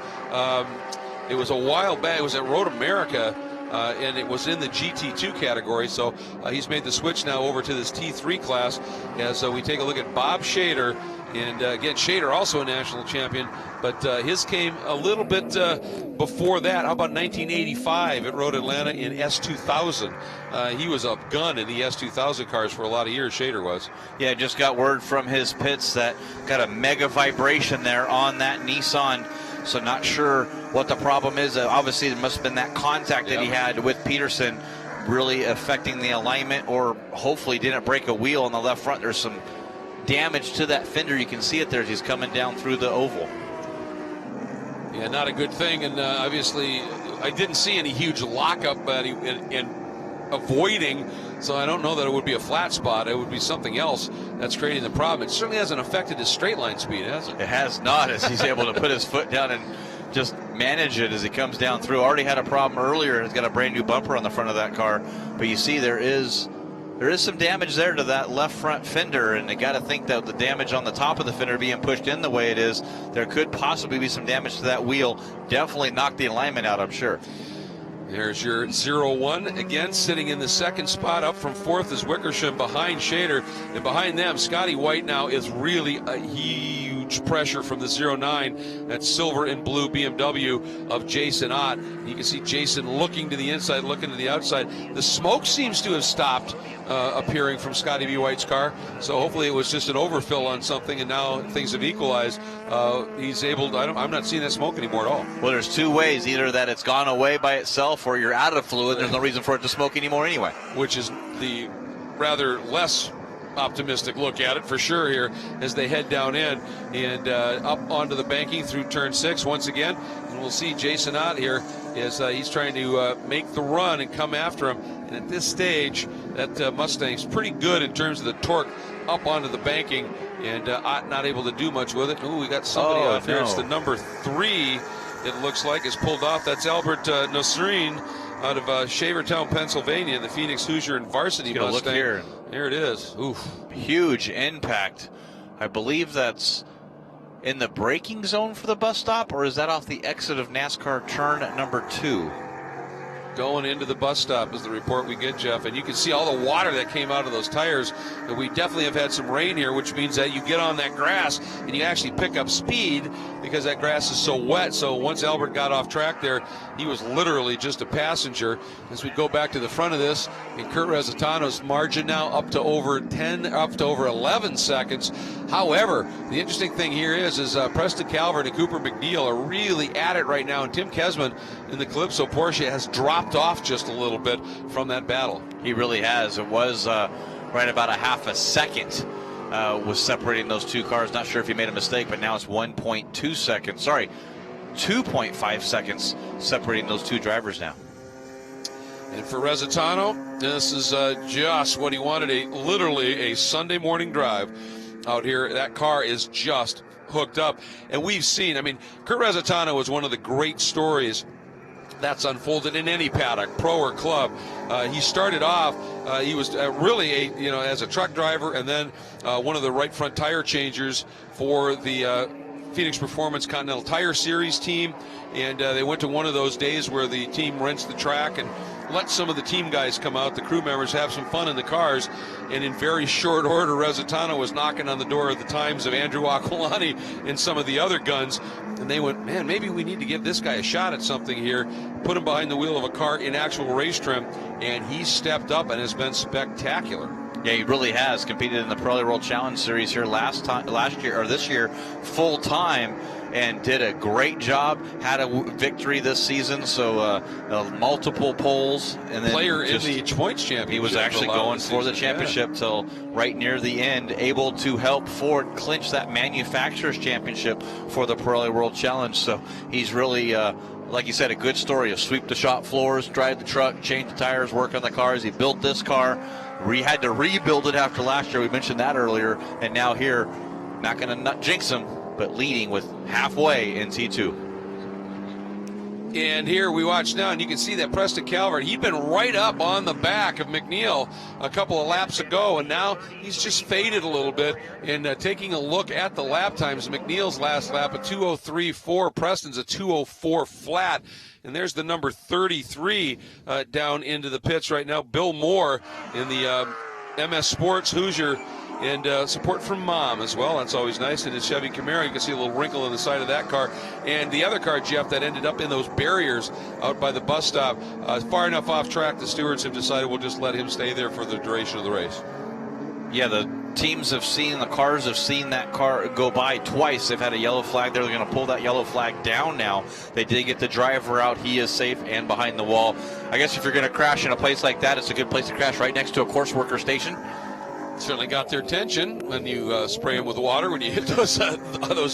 It was a while back. It was at Road America. And it was in the GT2 category, so he's made the switch now over to this T3 class as we take a look at Bob Shader. And again, Shader also a national champion, but his came a little bit before that. How about 1985 at Road Atlanta in S2000? He was a gun in the S2000 cars for a lot of years, Shader was. Yeah, just got word from his pits that got a mega vibration there on that Nissan. So not sure what the problem is. Obviously, there must have been that contact that he had with Peterson really affecting the alignment, or hopefully didn't break a wheel on the left front. There's some damage to that fender. You can see it there as he's coming down through the oval. Yeah, not a good thing. And obviously, I didn't see any huge lockup in avoiding, so I don't know that it would be a flat spot. It would be something else that's creating the problem. It certainly hasn't affected his straight line speed, has it? It has not, as he's able to put his foot down and just manage it as he comes down through. Already had a problem earlier. He's got a brand new bumper on the front of that car, but you see there is some damage there to that left front fender, and they got to think that the damage on the top of the fender being pushed in the way it is, there could possibly be some damage to that wheel. Definitely knocked the alignment out, I'm sure. There's your 0-1 again, sitting in the second spot. Up from fourth is Wickersham behind Shader, and behind them Scotty White now is really a huge pressure from the 0-9. That silver and blue BMW of Jason Ott. You can see Jason looking to the inside, looking to the outside. The smoke seems to have stopped appearing from Scotty B. White's car, so hopefully it was just an overfill on something, and now things have equalized. He's able to, I'm not seeing that smoke anymore at all. Well, there's two ways: either that it's gone away by itself, or you're out of fluid. There's no reason for it to smoke anymore anyway. Which is the rather less optimistic look at it for sure here as they head down in and up onto the banking through turn 6 once again. And we'll see Jason Ott here as he's trying to make the run and come after him. And at this stage, that Mustang's pretty good in terms of the torque up onto the banking, and Ott not able to do much with it. Ooh, we got somebody out there. It's the number 3, it looks like, is pulled off. That's Albert Nosreen out of Shavertown, Pennsylvania, the Phoenix Hoosier and Varsity Mustang. Look here. There it is. Oof. Huge impact. I believe that's in the braking zone for the bus stop, or is that off the exit of NASCAR turn number 2? Going into the bus stop is the report we get, Jeff, and you can see all the water that came out of those tires. And we definitely have had some rain here, which means that you get on that grass and you actually pick up speed because that grass is so wet. So once Albert got off track there, he was literally just a passenger. As we go back to the front of this, and Kurt Resitano's margin now up to over 11 seconds. However, the interesting thing here is Preston Calvert and Cooper McNeil are really at it right now, and Tim Kesman in the Calypso Porsche has dropped off just a little bit from that battle. He really has. It was right about a half a second was separating those two cars. Not sure if he made a mistake, but now it's 1.2 seconds. Sorry, 2.5 seconds separating those two drivers now. And for Resitano, this is just what he wanted, literally a Sunday morning drive out here. That car is just hooked up. And we've seen, I mean, Kurt Resitano was one of the great stories that's unfolded in any paddock, pro or club. He started off, he was really as a truck driver, and then one of the right front tire changers for the Phoenix Performance Continental Tire Series team. And they went to one of those days where the team rents the track and let some of the team guys come out, the crew members, have some fun in the cars. And in very short order, Rezzitano was knocking on the door at the times of Andrew Aquilani and some of the other guns. And they went, man, maybe we need to give this guy a shot at something here. Put him behind the wheel of a car in actual race trim. And he stepped up and has been spectacular. Yeah, he really has competed in the Pirelli World Challenge Series here this year full time, and did a great job. Had a victory this season, so multiple poles, and then player in the points championship. He was actually going for the championship till right near the end, able to help Ford clinch that manufacturers championship for the Pirelli World Challenge. So he's really, like you said, a good story of sweep the shop floors, drive the truck, change the tires, work on the cars. He built this car. We had to rebuild it after last year. We mentioned that earlier. And now here, not going to jinx him, but leading with halfway in T2. And here we watch now, and you can see that Preston Calvert, he'd been right up on the back of McNeil a couple of laps ago, and now he's just faded a little bit. And taking a look at the lap times, McNeil's last lap, a 2:03.4, Preston's a 2:04 flat. And there's the number 33 down into the pits right now. Bill Moore in the MS Sports Hoosier, and support from Mom as well. That's always nice. And the Chevy Camaro, you can see a little wrinkle in the side of that car. And the other car, Jeff, that ended up in those barriers out by the bus stop, far enough off track, the stewards have decided we'll just let him stay there for the duration of the race. Yeah, the teams have seen, the cars have seen that car go by twice. They've had a yellow flag there. They're going to pull that yellow flag down now. They did get the driver out. He is safe and behind the wall. I guess if you're going to crash in a place like that, it's a good place to crash right next to a course worker station. Certainly got their attention when you spray them with water, when you hit those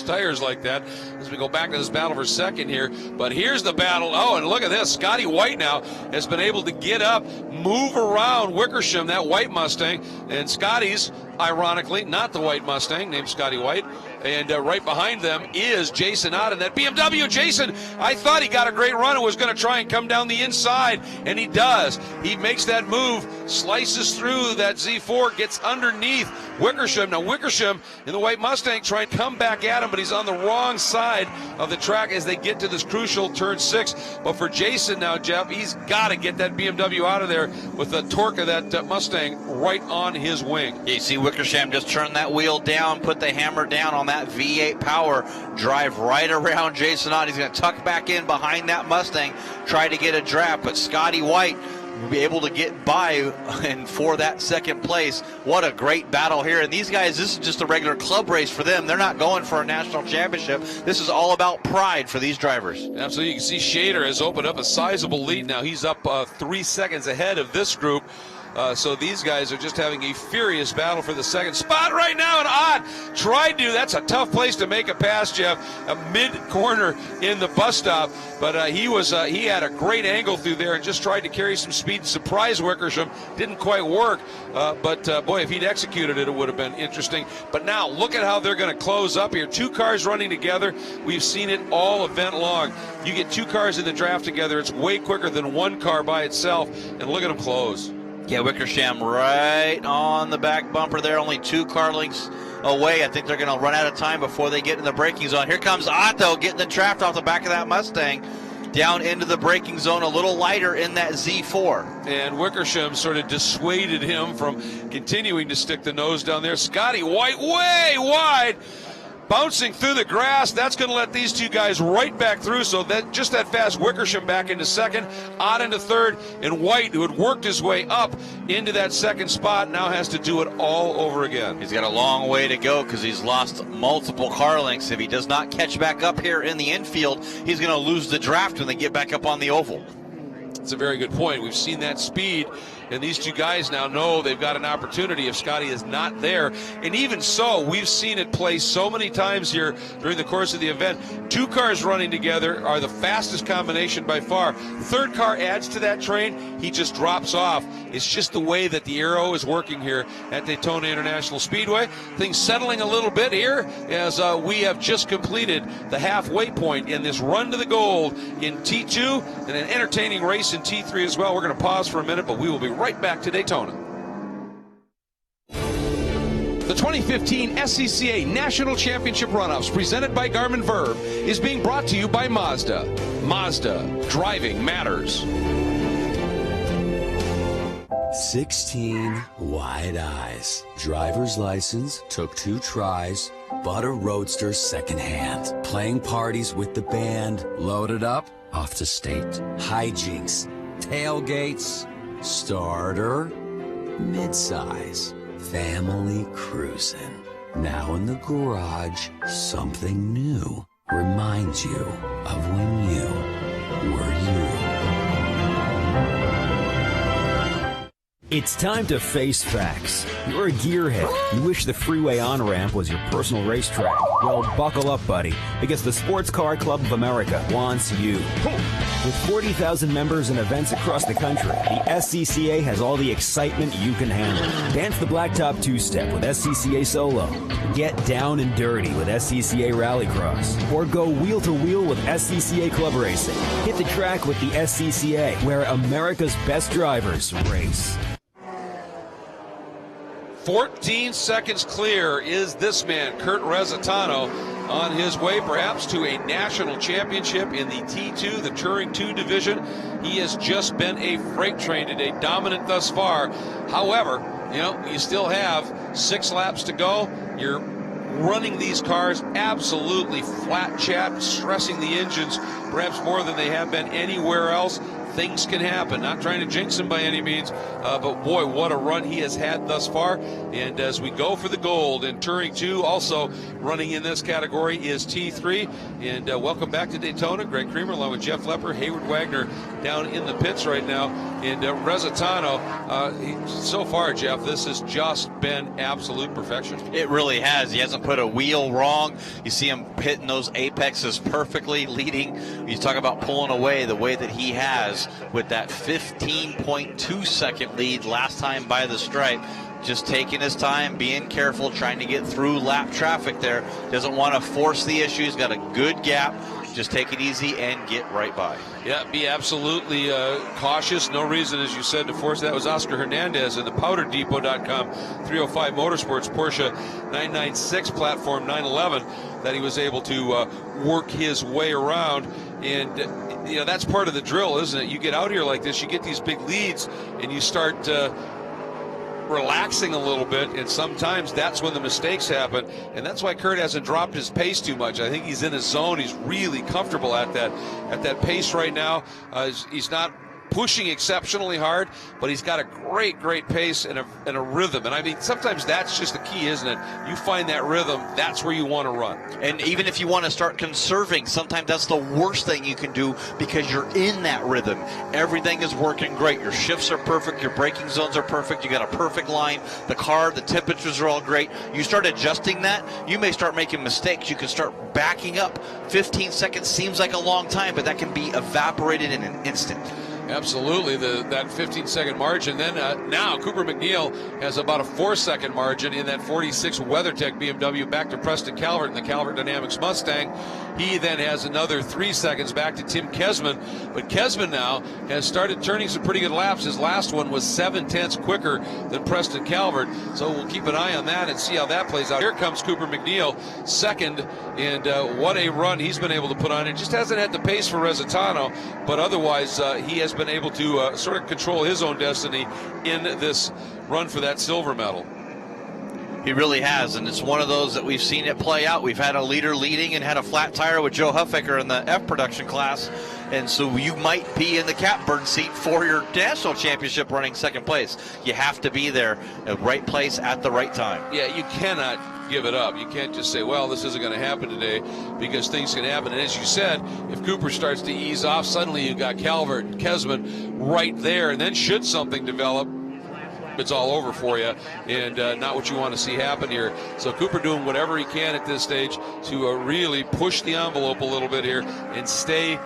tires like that. As we go back to this battle for second here. But here's the battle. Oh, and look at this. Scotty White now has been able to get up, move around Wickersham, that white Mustang. And Scotty's, ironically, not the white Mustang, named Scotty White. And right behind them is Jason Ott in that BMW. Jason, I thought he got a great run and was going to try and come down the inside, and he does. He makes that move, slices through that Z4, gets underneath Wickersham. Now Wickersham in the white Mustang trying to come back at him, but he's on the wrong side of the track as they get to this crucial turn 6. But for Jason now, Jeff, he's got to get that BMW out of there with the torque of that Mustang right on his wing. Yeah, you see Wickersham just turn that wheel down, put the hammer down on that V8 power, drive right around Jason Ott. He's going to tuck back in behind that Mustang, try to get a draft, but Scotty White will be able to get by and for that second place. What a great battle here. And these guys, this is just a regular club race for them. They're not going for a national championship. This is all about pride for these drivers. Absolutely. You can see Shader has opened up a sizable lead now. He's up 3 seconds ahead of this group. So these guys are just having a furious battle for the second spot right now. And Ott tried to. That's a tough place to make a pass, Jeff. A mid-corner in the bus stop. But he had a great angle through there and just tried to carry some speed and surprise Wickersham. Didn't quite work. But boy, if he'd executed it, it would have been interesting. But now look at how they're going to close up here. 2 cars running together. We've seen it all event long. You get 2 cars in the draft together, it's way quicker than 1 car by itself. And look at them close. Yeah, Wickersham right on the back bumper there, only 2 car lengths away. I think they're going to run out of time before they get in the braking zone. Here comes Otto getting the draft off the back of that Mustang down into the braking zone, a little lighter in that Z4. And Wickersham sort of dissuaded him from continuing to stick the nose down there. Scotty White way wide, bouncing through the grass. That's going to let these 2 guys right back through. So that just that fast, Wickersham back into second, Ott into third, and White, who had worked his way up into that second spot, now has to do it all over again. He's got a long way to go because he's lost multiple car lengths. If he does not catch back up here in the infield, he's going to lose the draft when they get back up on the oval. That's a very good point. We've seen that speed and these two guys now know they've got an opportunity if Scotty is not there. And even so, we've seen it play so many times here during the course of the event. Two cars running together are the fastest combination by far. Third car adds to that train, he just drops off. It's just the way that the aero is working here at Daytona International Speedway. Things settling a little bit here as we have just completed the halfway point in this run to the gold in T2 and an entertaining race in T3 as well. We're going to pause for a minute, but we will be right back to Daytona. The 2015 SCCA National Championship Runoffs, presented by Garmin Verb, is being brought to you by Mazda. Mazda, driving matters. 16 wide eyes. Driver's license, took 2 tries, bought a Roadster secondhand. Playing parties with the band, loaded up, off to state. Hijinks, tailgates, starter, midsize, family cruising. Now in the garage, something new reminds you of when you were you. It's time to face facts. You're a gearhead. You wish the freeway on-ramp was your personal racetrack. Well, buckle up, buddy, because the Sports Car Club of America wants you. With 40,000 members and events across the country, the SCCA has all the excitement you can handle. Dance the blacktop two-step with SCCA Solo. Get down and dirty with SCCA Rallycross. Or go wheel-to-wheel with SCCA Club Racing. Hit the track with the SCCA, where America's best drivers race. 14 seconds clear is this man, Kurt Rezzitano, on his way perhaps to a national championship in the T2, the Touring 2 division. He has just been a freight train today, dominant thus far. However, you still have 6 laps to go. You're running these cars absolutely flat chat, stressing the engines perhaps more than they have been anywhere else. Things can happen. Not trying to jinx him by any means, but boy, what a run he has had thus far. And as we go for the gold in Touring 2, also running in this category is T3. And welcome back to Daytona. Greg Creamer along with Jeff Lepper, Hayward Wagner down in the pits right now. And Rezzitano, so far, Jeff, this has just been absolute perfection. It really has. He hasn't put a wheel wrong. You see him hitting those apexes perfectly, leading. You talk about pulling away the way that he has with that 15.2 second lead last time by the stripe. Just taking his time, being careful, trying to get through lap traffic there. Doesn't want to force the issue. He's got a good gap. Just take it easy and get right by. Yeah, be absolutely cautious. No reason, as you said, to force. That was Oscar Hernandez in the PowderDepot.com 305 Motorsports Porsche 996 platform 911 that he was able to work his way around. And that's part of the drill, isn't it? You get out here like this, you get these big leads, and you start relaxing a little bit, and sometimes that's when the mistakes happen, and that's why Kurt hasn't dropped his pace too much. I think he's in his zone. He's really comfortable at that pace right now. He's not pushing exceptionally hard, but he's got a great pace and a rhythm. And I mean, sometimes that's just the key, isn't it? You find that rhythm, that's where you want to run. And even if you want to start conserving, sometimes that's the worst thing you can do because you're in that rhythm. Everything is working great. Your shifts are perfect. Your braking zones are perfect. You got a perfect line. The car, the temperatures are all great. You start adjusting that, you may start making mistakes. You can start backing up. 15 seconds seems like a long time, but that can be evaporated in an instant. Absolutely, that 15-second margin. Then now Cooper McNeil has about a 4-second margin in that 46 WeatherTech BMW back to Preston Calvert in the Calvert Dynamics Mustang. He then has another 3 seconds back to Tim Kesman. But Kesman now has started turning some pretty good laps. His last one was 7/10 quicker than Preston Calvert. So we'll keep an eye on that and see how that plays out. Here comes Cooper McNeil, second, and what a run he's been able to put on. It just hasn't had the pace for Rezzitano, but otherwise he has been able to sort of control his own destiny in this run for that silver medal. He really has, and it's one of those that we've seen it play out. We've had a leader leading and had a flat tire with Joe Huffaker in the F production class, and so you might be in the capburn seat for your national championship running second place. You have to be there at the right place at the right time. Yeah, you cannot give it up. You can't just say, well, this isn't going to happen today, because things can happen. And as you said, if Cooper starts to ease off, suddenly you've got Calvert and Kesman right there, and then should something develop, it's all over for you, and not what you want to see happen here. So Cooper doing whatever he can at this stage to really push the envelope a little bit here and stay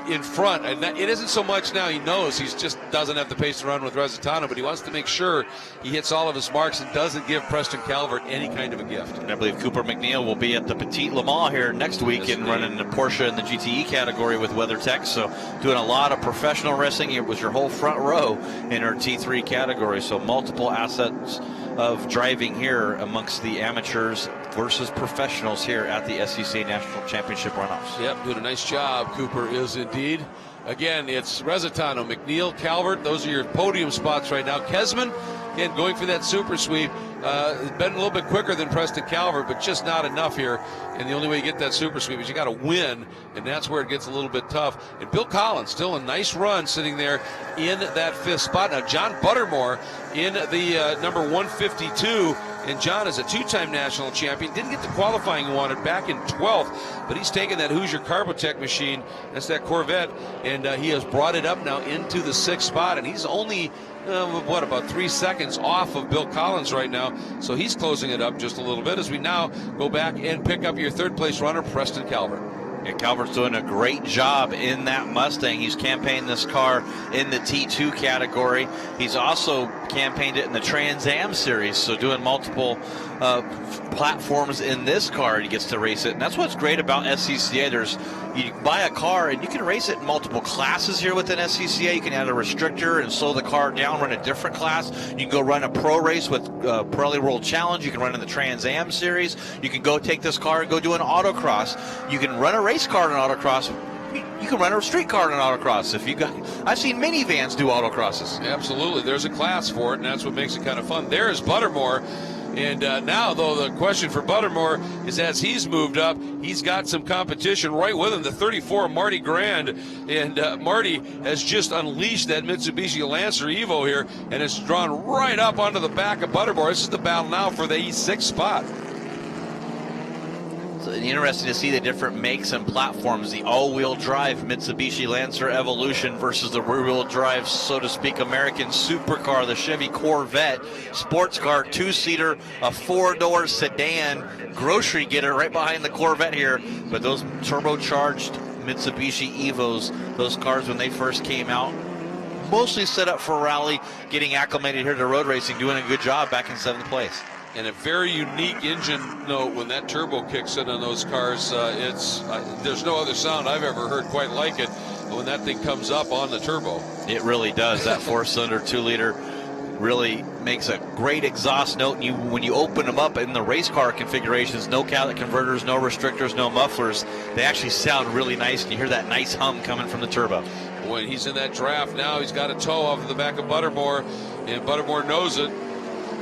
in front. And it isn't so much now he knows he just doesn't have the pace to run with Resitano, but he wants to make sure he hits all of his marks and doesn't give Preston Calvert any kind of a gift. And I believe Cooper McNeil will be at the Petite Le Mans here next week and running the Porsche in the GTE category with WeatherTech. So doing a lot of professional racing. It was your whole front row in our T3 category. So multiple assets of driving here amongst the amateurs versus professionals here at the SCCA National Championship Runoffs. Yep, doing a nice job. Cooper is indeed. Again, it's Resitano, McNeil, Calvert. Those are your podium spots right now. Kesman, again, going for that super sweep. Been a little bit quicker than Preston Calvert, but just not enough here. And the only way you get that super sweep is you got to win, and that's where it gets a little bit tough. And Bill Collins, still a nice run sitting there in that 5th spot. Now, John Buttermore in the number 152. And John is a 2-time national champion. Didn't get the qualifying he wanted back in 12th, but he's taken that Hoosier Carbotech machine, that's that Corvette, and he has brought it up now into the 6th spot, and he's only, about 3 seconds off of Bill Collins right now, so he's closing it up just a little bit as we now go back and pick up your 3rd-place runner, Preston Calvert. And Calvert's doing a great job in that Mustang. He's campaigned this car in the T2 category. He's also campaigned it in the Trans Am series, so doing multiple platforms in this car. He gets to race it, and that's what's great about SCCA. You buy a car and you can race it in multiple classes here within SCCA. You can add a restrictor and slow the car down, run a different class. You can go run a pro race with Pirelli World Challenge. You can run in the Trans Am series. You can go take this car and go do an autocross. You can run a race car in autocross. You can run a street car in autocross. I've seen minivans do autocrosses. Absolutely, there's a class for it, and that's what makes it kind of fun. There is Buttermore. And now, though, the question for Buttermore is as he's moved up, he's got some competition right with him, the 34, Marty Grand. And Marty has just unleashed that Mitsubishi Lancer Evo here, and it's drawn right up onto the back of Buttermore. This is the battle now for the E6 spot. So interesting to see the different makes and platforms. The all-wheel drive Mitsubishi Lancer Evolution versus the rear-wheel drive, so to speak, American supercar, the Chevy Corvette. Sports car, 2-seater, a 4-door sedan, grocery getter right behind the Corvette here. But those turbocharged Mitsubishi Evos, those cars when they first came out, mostly set up for rally, getting acclimated here to road racing, doing a good job back in 7th place. And a very unique engine note when that turbo kicks in on those cars. There's no other sound I've ever heard quite like it when that thing comes up on the turbo. It really does. That 4-cylinder 2-liter really makes a great exhaust note. And when you open them up in the race car configurations, no catalytic converters, no restrictors, no mufflers, they actually sound really nice, and you hear that nice hum coming from the turbo. When he's in that draft now, he's got a toe off of the back of Buttermore, and Buttermore knows it.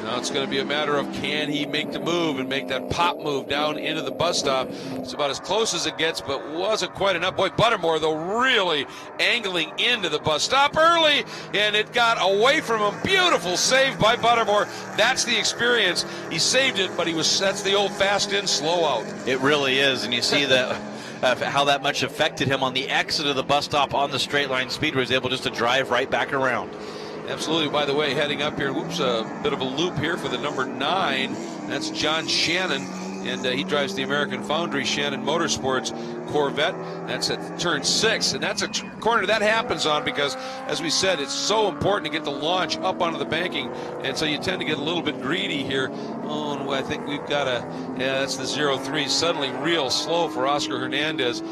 Now it's going to be a matter of can he make the move and make that pop move down into the bus stop. It's about as close as it gets, but wasn't quite enough. Boy, Buttermore, though, really angling into the bus stop early, and it got away from him. Beautiful save by Buttermore. That's the experience. He saved it, but that's the old fast in, slow out. It really is, and you see that how that much affected him on the exit of the bus stop on the straight line Speedway. He was able just to drive right back around. Absolutely. By the way, heading up here, a bit of a loop here for the number 9. That's John Shannon, and he drives the American Foundry Shannon Motorsports Corvette. That's at turn 6, and that's a corner that happens on because, as we said, it's so important to get the launch up onto the banking, and so you tend to get a little bit greedy here. Oh, and I think we've got that's the 0-3, suddenly real slow for Oscar Hernandez.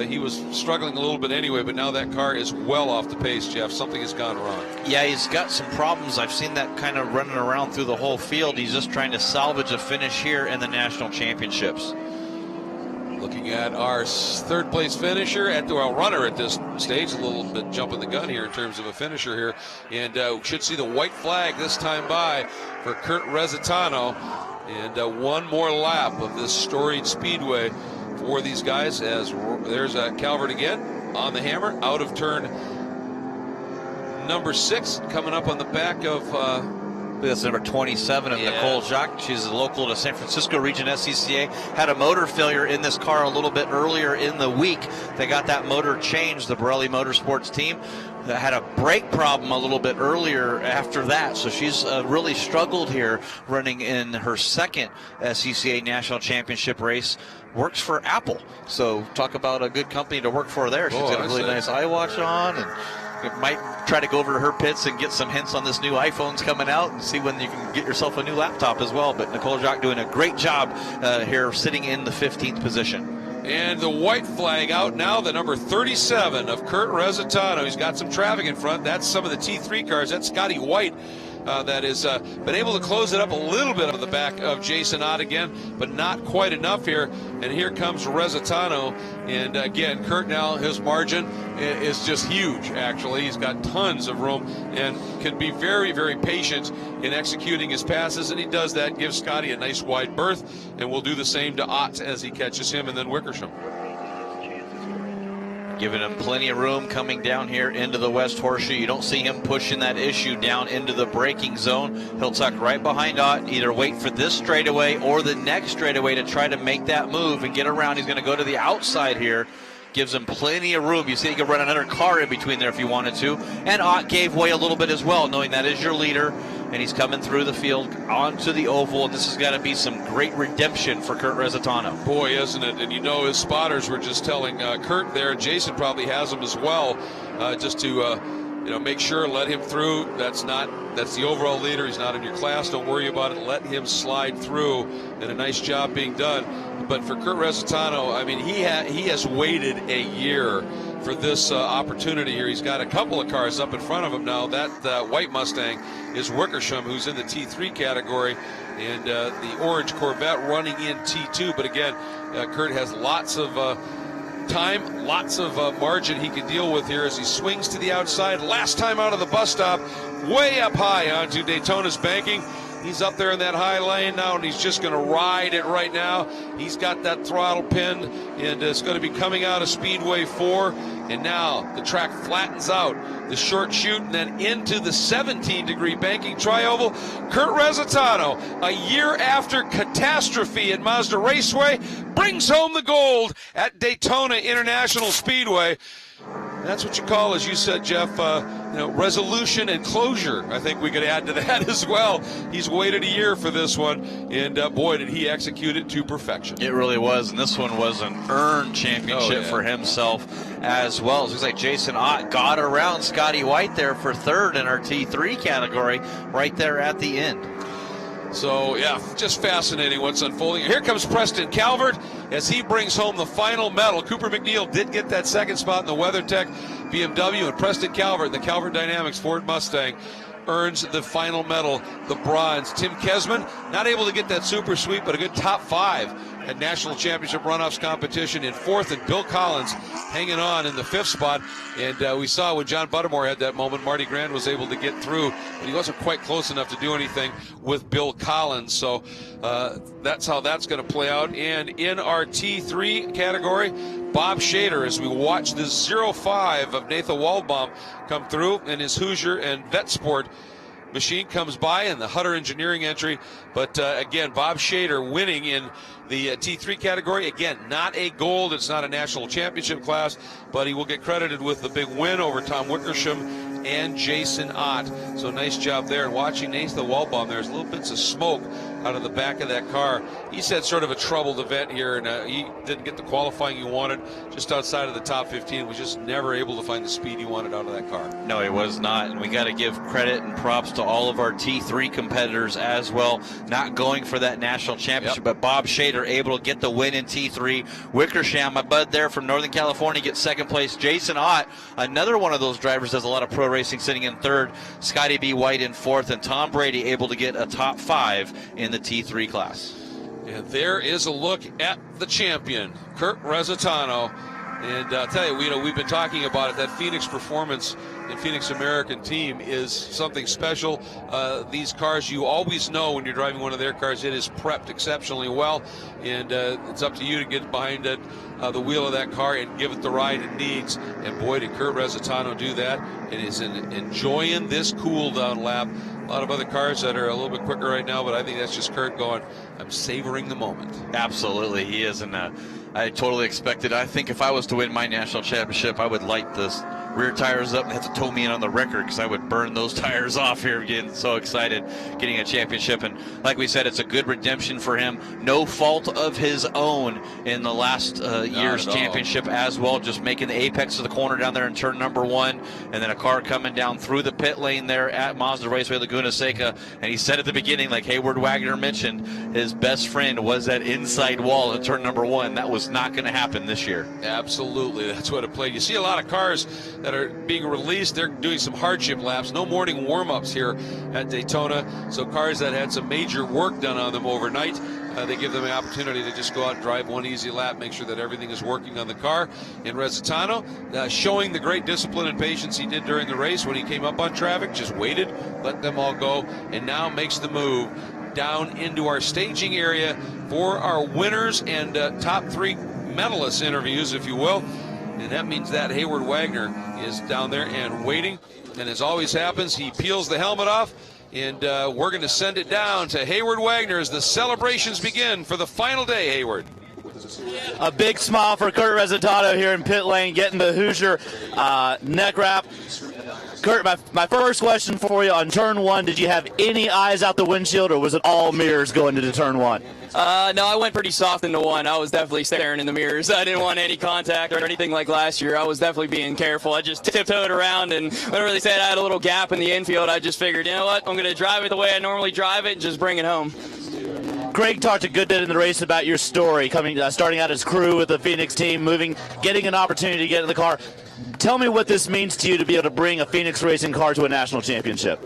He was struggling a little bit anyway, but now that car is well off the pace, Jeff. Something has gone wrong. Yeah, he's got some problems. I've seen that kind of running around through the whole field. He's just trying to salvage a finish here in the national championships. Looking at our 3rd place finisher, runner at this stage, a little bit jumping the gun here in terms of a finisher here. And we should see the white flag this time by for Kurt Resitano. And one more lap of this storied speedway for these guys, as there's Calvert again on the hammer out of turn number 6, coming up on the back of That's number 27 of Nicole Jacques. She's local to San Francisco region SCCA. Had a motor failure in this car a little bit earlier in the week. They got that motor changed, the Borelli Motorsports team. That had a brake problem a little bit earlier after that. So she's really struggled here running in her second SCCA National Championship race. Works for Apple. So talk about a good company to work for there. She's got a really nice iWatch on, and you might try to go over to her pits and get some hints on this new iPhone's coming out and see when you can get yourself a new laptop as well. But Nicole Jacques doing a great job here, sitting in the 15th position. And the white flag out now, the number 37 of Kurt Resitano. He's got some traffic in front. That's some of the T3 cars. That's Scotty White. That has been able to close it up a little bit on the back of Jason Ott again, but not quite enough here. And here comes Resitano. And again, Kurt now, his margin is just huge, actually. He's got tons of room and can be very, very patient in executing his passes. And he does that, gives Scotty a nice wide berth. And we'll do the same to Ott as he catches him, and then Wickersham. Giving him plenty of room coming down here into the West Horseshoe. You don't see him pushing that issue down into the braking zone. He'll tuck right behind Ott, either wait for this straightaway or the next straightaway to try to make that move and get around. He's going to go to the outside here. Gives him plenty of room. You see he could run another car in between there if he wanted to. And Ott gave way a little bit as well, knowing that is your leader. And he's coming through the field onto the oval, and this has got to be some great redemption for Kurt Resitano. Boy, isn't it? And you know, his spotters were just telling Kurt there, Jason probably has him as well, just to make sure, let him through. That's the overall leader. He's not in your class. Don't worry about it. Let him slide through, and a nice job being done. But for Kurt Resitano, I mean, he has waited a year for this opportunity here. He's got a couple of cars up in front of him now. That white Mustang is Wickersham, who's in the T3 category, and the orange Corvette running in T2. But again, Kurt has lots of time, lots of margin he can deal with here as he swings to the outside. Last time out of the bus stop, way up high onto Daytona's banking. He's up there in that high lane now, and he's just going to ride it right now. He's got that throttle pinned, and it's going to be coming out of Speedway 4. And now the track flattens out, the short chute, and then into the 17-degree banking tri-oval. Kurt Resitano, a year after catastrophe at Mazda Raceway, brings home the gold at Daytona International Speedway. That's what you call, as you said, Jeff, resolution and closure. I think we could add to that as well. He's waited a year for this one, and boy, did he execute it to perfection. It really was, and this one was an earned championship for himself as well. It looks like Jason Ott got around Scotty White there for third in our T3 category right there at the end. So, yeah, just fascinating what's unfolding. Here comes Preston Calvert as he brings home the final medal. Cooper McNeil did get that second spot in the WeatherTech BMW, and Preston Calvert, the Calvert Dynamics Ford Mustang, earns the final medal, the bronze. Tim Kesman, not able to get that super sweep, but a good top 5 at National Championship Runoffs competition in 4th, and Bill Collins hanging on in the 5th spot. And we saw when John Buttermore had that moment, Marty Grand was able to get through, but he wasn't quite close enough to do anything with Bill Collins. So that's how that's going to play out. And in our T3 category, Bob Shader, as we watch the 05 of Nathan Waldbaum come through, and his Hoosier and Vet Sport machine comes by in the Hutter Engineering entry. But again, Bob Shader winning in the T3 category. Again, not a gold. It's not a national championship class, but he will get credited with the big win over Tom Wickersham and Jason Ott. So nice job there. And watching Nathan Waldbaum, there's little bits of smoke out of the back of that car. He's had sort of a troubled event here, and he didn't get the qualifying he wanted, just outside of the top 15. Was just never able to find the speed he wanted out of that car. No, he was not, and we got to give credit and props to all of our T3 competitors as well, not going for that national championship, but Bob Shader able to get the win in T3. Wickersham, my bud there from Northern California, gets second place. Jason Ott, another one of those drivers, does a lot of pro racing, sitting in third. Scotty B. White in fourth, and Tom Brady able to get a top 5 in the T3 class. And there is a look at the champion, Kurt Resitano. And I'll tell you, we've been talking about it. That Phoenix Performance and Phoenix American team is something special. These cars, you always know when you're driving one of their cars, it is prepped exceptionally well. And it's up to you to get behind it, the wheel of that car and give it the ride it needs. And boy, did Kurt Resitano do that. And is enjoying this cool down lap lot of other cars that are a little bit quicker right now, but I think that's just Kurt going, I'm savoring the moment. Absolutely, he is. And I totally expected. I think if I was to win my national championship, I would light this rear tires up and have to tow me in on the record because I would burn those tires off here, getting so excited, getting a championship. And like we said, it's a good redemption for him. No fault of his own in the last year's championship as well, just making the apex of the corner down there in turn number 1, and then a car coming down through the pit lane there at Mazda Raceway Laguna Seca. And he said at the beginning, like Hayward Wagner mentioned, his best friend was that inside wall in turn number 1. That was not going to happen this year. Absolutely, that's what it played. You see a lot of cars that are being released. They're doing some hardship laps. No morning warm-ups here at Daytona. So cars that had some major work done on them overnight, they give them the opportunity to just go out and drive one easy lap, make sure that everything is working on the car. And Rezzitano, showing the great discipline and patience he did during the race when he came up on traffic, just waited, let them all go, and now makes the move down into our staging area for our winners and top 3 medalist interviews, if you will. And that means that Hayward Wagner is down there and waiting. And as always happens, he peels the helmet off, and we're going to send it down to Hayward Wagner as the celebrations begin for the final day. Hayward. A big smile for Kurt Rezzitano here in pit lane, getting the Hoosier neck wrap. Kurt, my first question for you on turn 1, did you have any eyes out the windshield, or was it all mirrors going into turn 1? No, I went pretty soft into 1. I was definitely staring in the mirrors. I didn't want any contact or anything like last year. I was definitely being careful. I just tiptoed around, and whenever they said I had a little gap in the infield, I just figured, you know what, I'm going to drive it the way I normally drive it and just bring it home. Greg talked a good bit in the race about your story, starting out as crew with the Phoenix team, getting an opportunity to get in the car. Tell me what this means to you to be able to bring a Phoenix racing car to a national championship.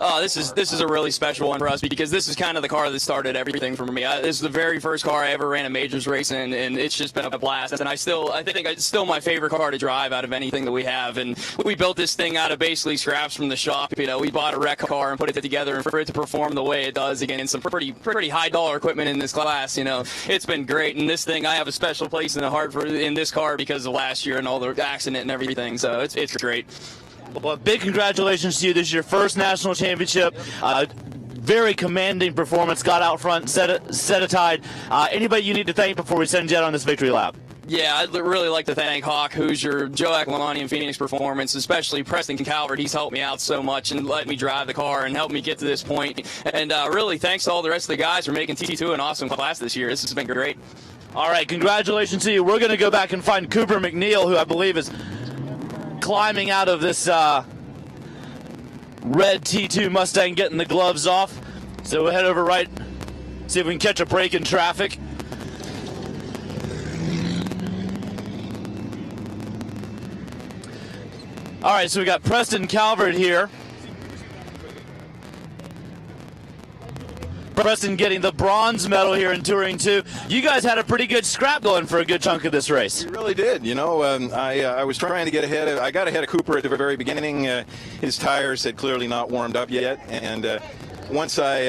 Oh, this is a really special one for us because this is kind of the car that started everything for me. This is the very first car I ever ran a majors race in, and it's just been a blast. And I think it's still my favorite car to drive out of anything that we have. And we built this thing out of basically scraps from the shop. You know, we bought a wreck car and put it together, and for it to perform the way it does, again, in some pretty high dollar equipment in this class, you know, it's been great. And this thing, I have a special place in the heart in this car because of last year and all the accident and everything. So it's great. Well, big congratulations to you. This is your first national championship. Very commanding performance. Got out front, set a tide. Anybody you need to thank before we send you out on this victory lap? Yeah, I'd really like to thank Hawk, Hoosier, Joe Aquilani, and Phoenix Performance, especially Preston Calvert. He's helped me out so much and let me drive the car and helped me get to this point. And really, thanks to all the rest of the guys for making T2 an awesome class this year. This has been great. All right, congratulations to you. We're going to go back and find Cooper McNeil, who I believe is climbing out of this red T2 Mustang, getting the gloves off. So we'll head over right, see if we can catch a break in traffic. All right, so we got Preston Calvert here. Preston getting the bronze medal here in Touring 2. You guys had a pretty good scrap going for a good chunk of this race. We really did. You know, I was trying to get ahead. I got ahead of Cooper at the very beginning. His tires had clearly not warmed up yet, and once I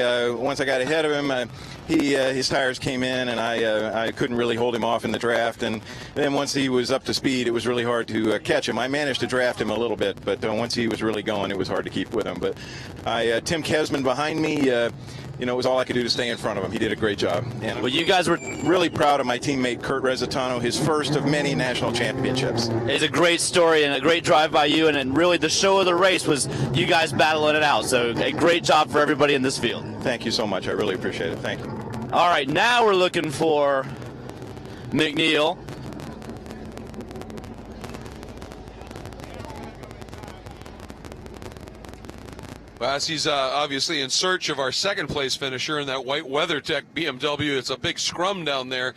got ahead of him, his tires came in, and I couldn't really hold him off in the draft. And then once he was up to speed, it was really hard to catch him. I managed to draft him a little bit, but once he was really going, it was hard to keep with him. But Tim Kesman behind me, you know, it was all I could do to stay in front of him. He did a great job. And well, you guys were really proud of my teammate Kurt Rezzitano, his first of many national championships. It's a great story and a great drive by you, and really the show of the race was you guys battling it out. So a great job for everybody in this field. Thank you so much. I really appreciate it. Thank you. All right, now we're looking for McNeil. Well, as he's obviously in search of our second-place finisher in that white WeatherTech BMW. It's a big scrum down there.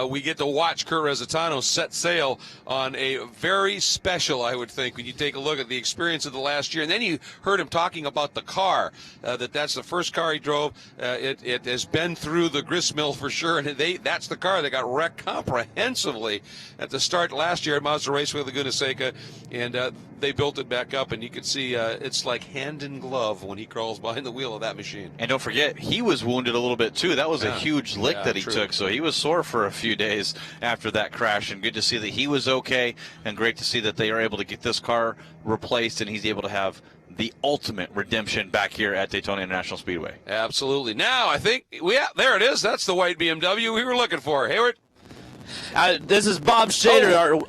We get to watch Kurt Rezzitano set sail on a very special, I would think, when you take a look at the experience of the last year. And then you heard him talking about the car, that's the first car he drove. It has been through the grist mill for sure, and that's the car that got wrecked comprehensively at the start last year at Mazda Raceway Laguna Seca, and they built it back up, and you can see it's like hand in glove when he crawls behind the wheel of that machine. And don't forget, he was wounded a little bit too. That was a huge lick that he took, so he was sore for a few days after that crash, and good to see that he was okay, and great to see that they are able to get this car replaced and he's able to have the ultimate redemption back here at Daytona International Speedway. Absolutely. Now, I think, there it is. That's the white BMW we were looking for. Hayward? This is Bob Shader,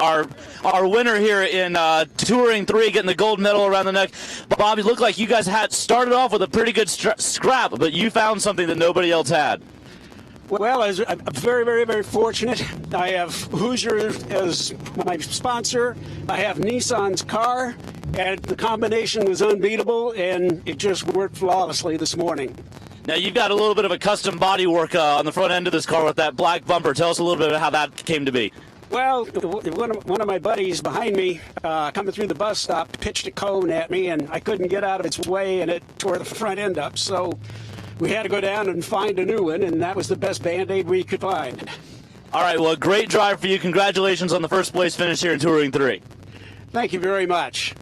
our winner here in Touring 3, getting the gold medal around the neck. Bob, you look like you guys had started off with a pretty good scrap, but you found something that nobody else had. Well, I'm very, very, very fortunate. I have Hoosier as my sponsor. I have Nissan's car, and the combination was unbeatable, and it just worked flawlessly this morning. Now, you've got a little bit of a custom body work on the front end of this car with that black bumper. Tell us a little bit about how that came to be. Well, one of my buddies behind me, coming through the bus stop, pitched a cone at me, and I couldn't get out of its way, and it tore the front end up. So we had to go down and find a new one, and that was the best Band-Aid we could find. All right, well, great drive for you. Congratulations on the first place finish here in Touring 3. Thank you very much.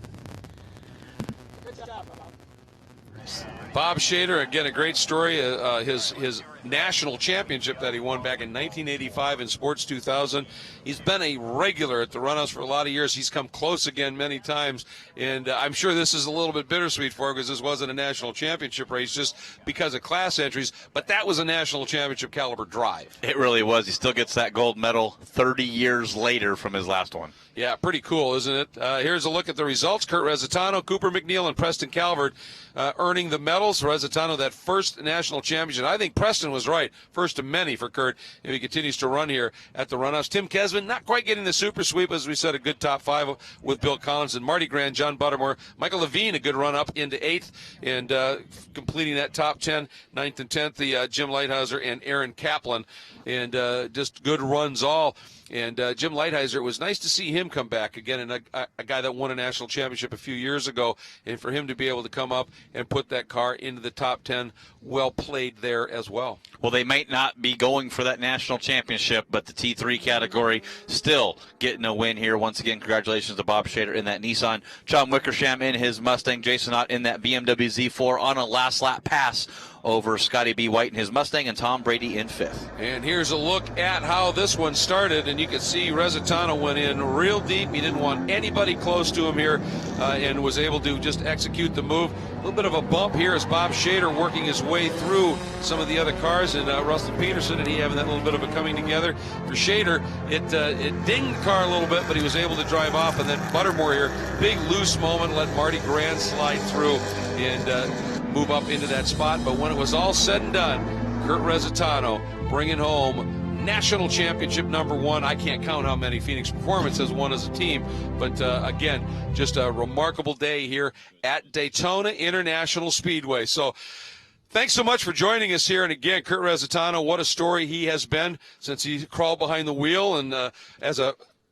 Bob Shader, again, a great story. His national championship that he won back in 1985 in Sports 2000. He's been a regular at the Runoffs for a lot of years. He's come close again many times, and I'm sure this is a little bit bittersweet for him because this wasn't a national championship race just because of class entries, but that was a national championship caliber drive. It really was. He still gets that gold medal 30 years later from his last one. Yeah, pretty cool, isn't it? Here's a look at the results. Kurt Rezzitano, Cooper McNeil, and Preston Calvert earning the medals. Rezzitano, that first national championship. I think Preston was right. First of many for Kurt if he continues to run here at the Runoffs. Tim Kesman, not quite getting the super sweep, as we said, a good top 5 with Bill Collins and Marty Grand, John Buttermore. Michael Levine, a good run up into 8th and completing that top 10, 9th and 10th. The Jim Lighthizer and Aaron Kaplan, and just good runs all. And Jim Lighthizer, it was nice to see him come back again, and a guy that won a national championship a few years ago, and for him to be able to come up and put that car into the top 10, well played there as well. Well, they might not be going for that national championship, but the T3 category still getting a win here. Once again, congratulations to Bob Shader in that Nissan, John Wickersham in his Mustang, Jason Ott in that BMW Z4 on a last lap pass over Scotty B. White in his Mustang, and Tom Brady in 5th. And here's a look at how this one started, and you can see Rezzitano went in real deep. He didn't want anybody close to him here, and was able to just execute the move. A little bit of a bump here as Bob Shader working his way through some of the other cars, and Russell Peterson and he having that little bit of a coming together. For Shader, it dinged the car a little bit, but he was able to drive off, and then Buttermore here, big loose moment, let Marty Grand slide through and move up into that spot. But when it was all said and done, Kurt Rezzitano bringing home national championship #1. I can't count how many Phoenix Performance has won as a team, but again, just a remarkable day here at Daytona International Speedway. So thanks so much for joining us here. And again, Kurt Rezzitano, what a story he has been since he crawled behind the wheel, and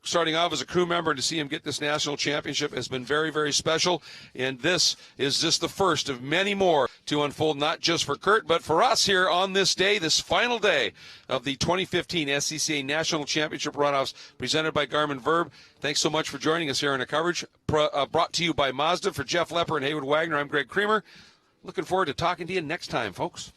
starting off as a crew member, and to see him get this national championship has been very, very special. And this is just the first of many more to unfold, not just for Kurt, but for us here on this day, this final day of the 2015 SCCA National Championship Runoffs, presented by Garmin Verb. Thanks so much for joining us here in the coverage. Brought to you by Mazda. For Jeff Lepper and Haywood Wagner, I'm Greg Creamer. Looking forward to talking to you next time, folks.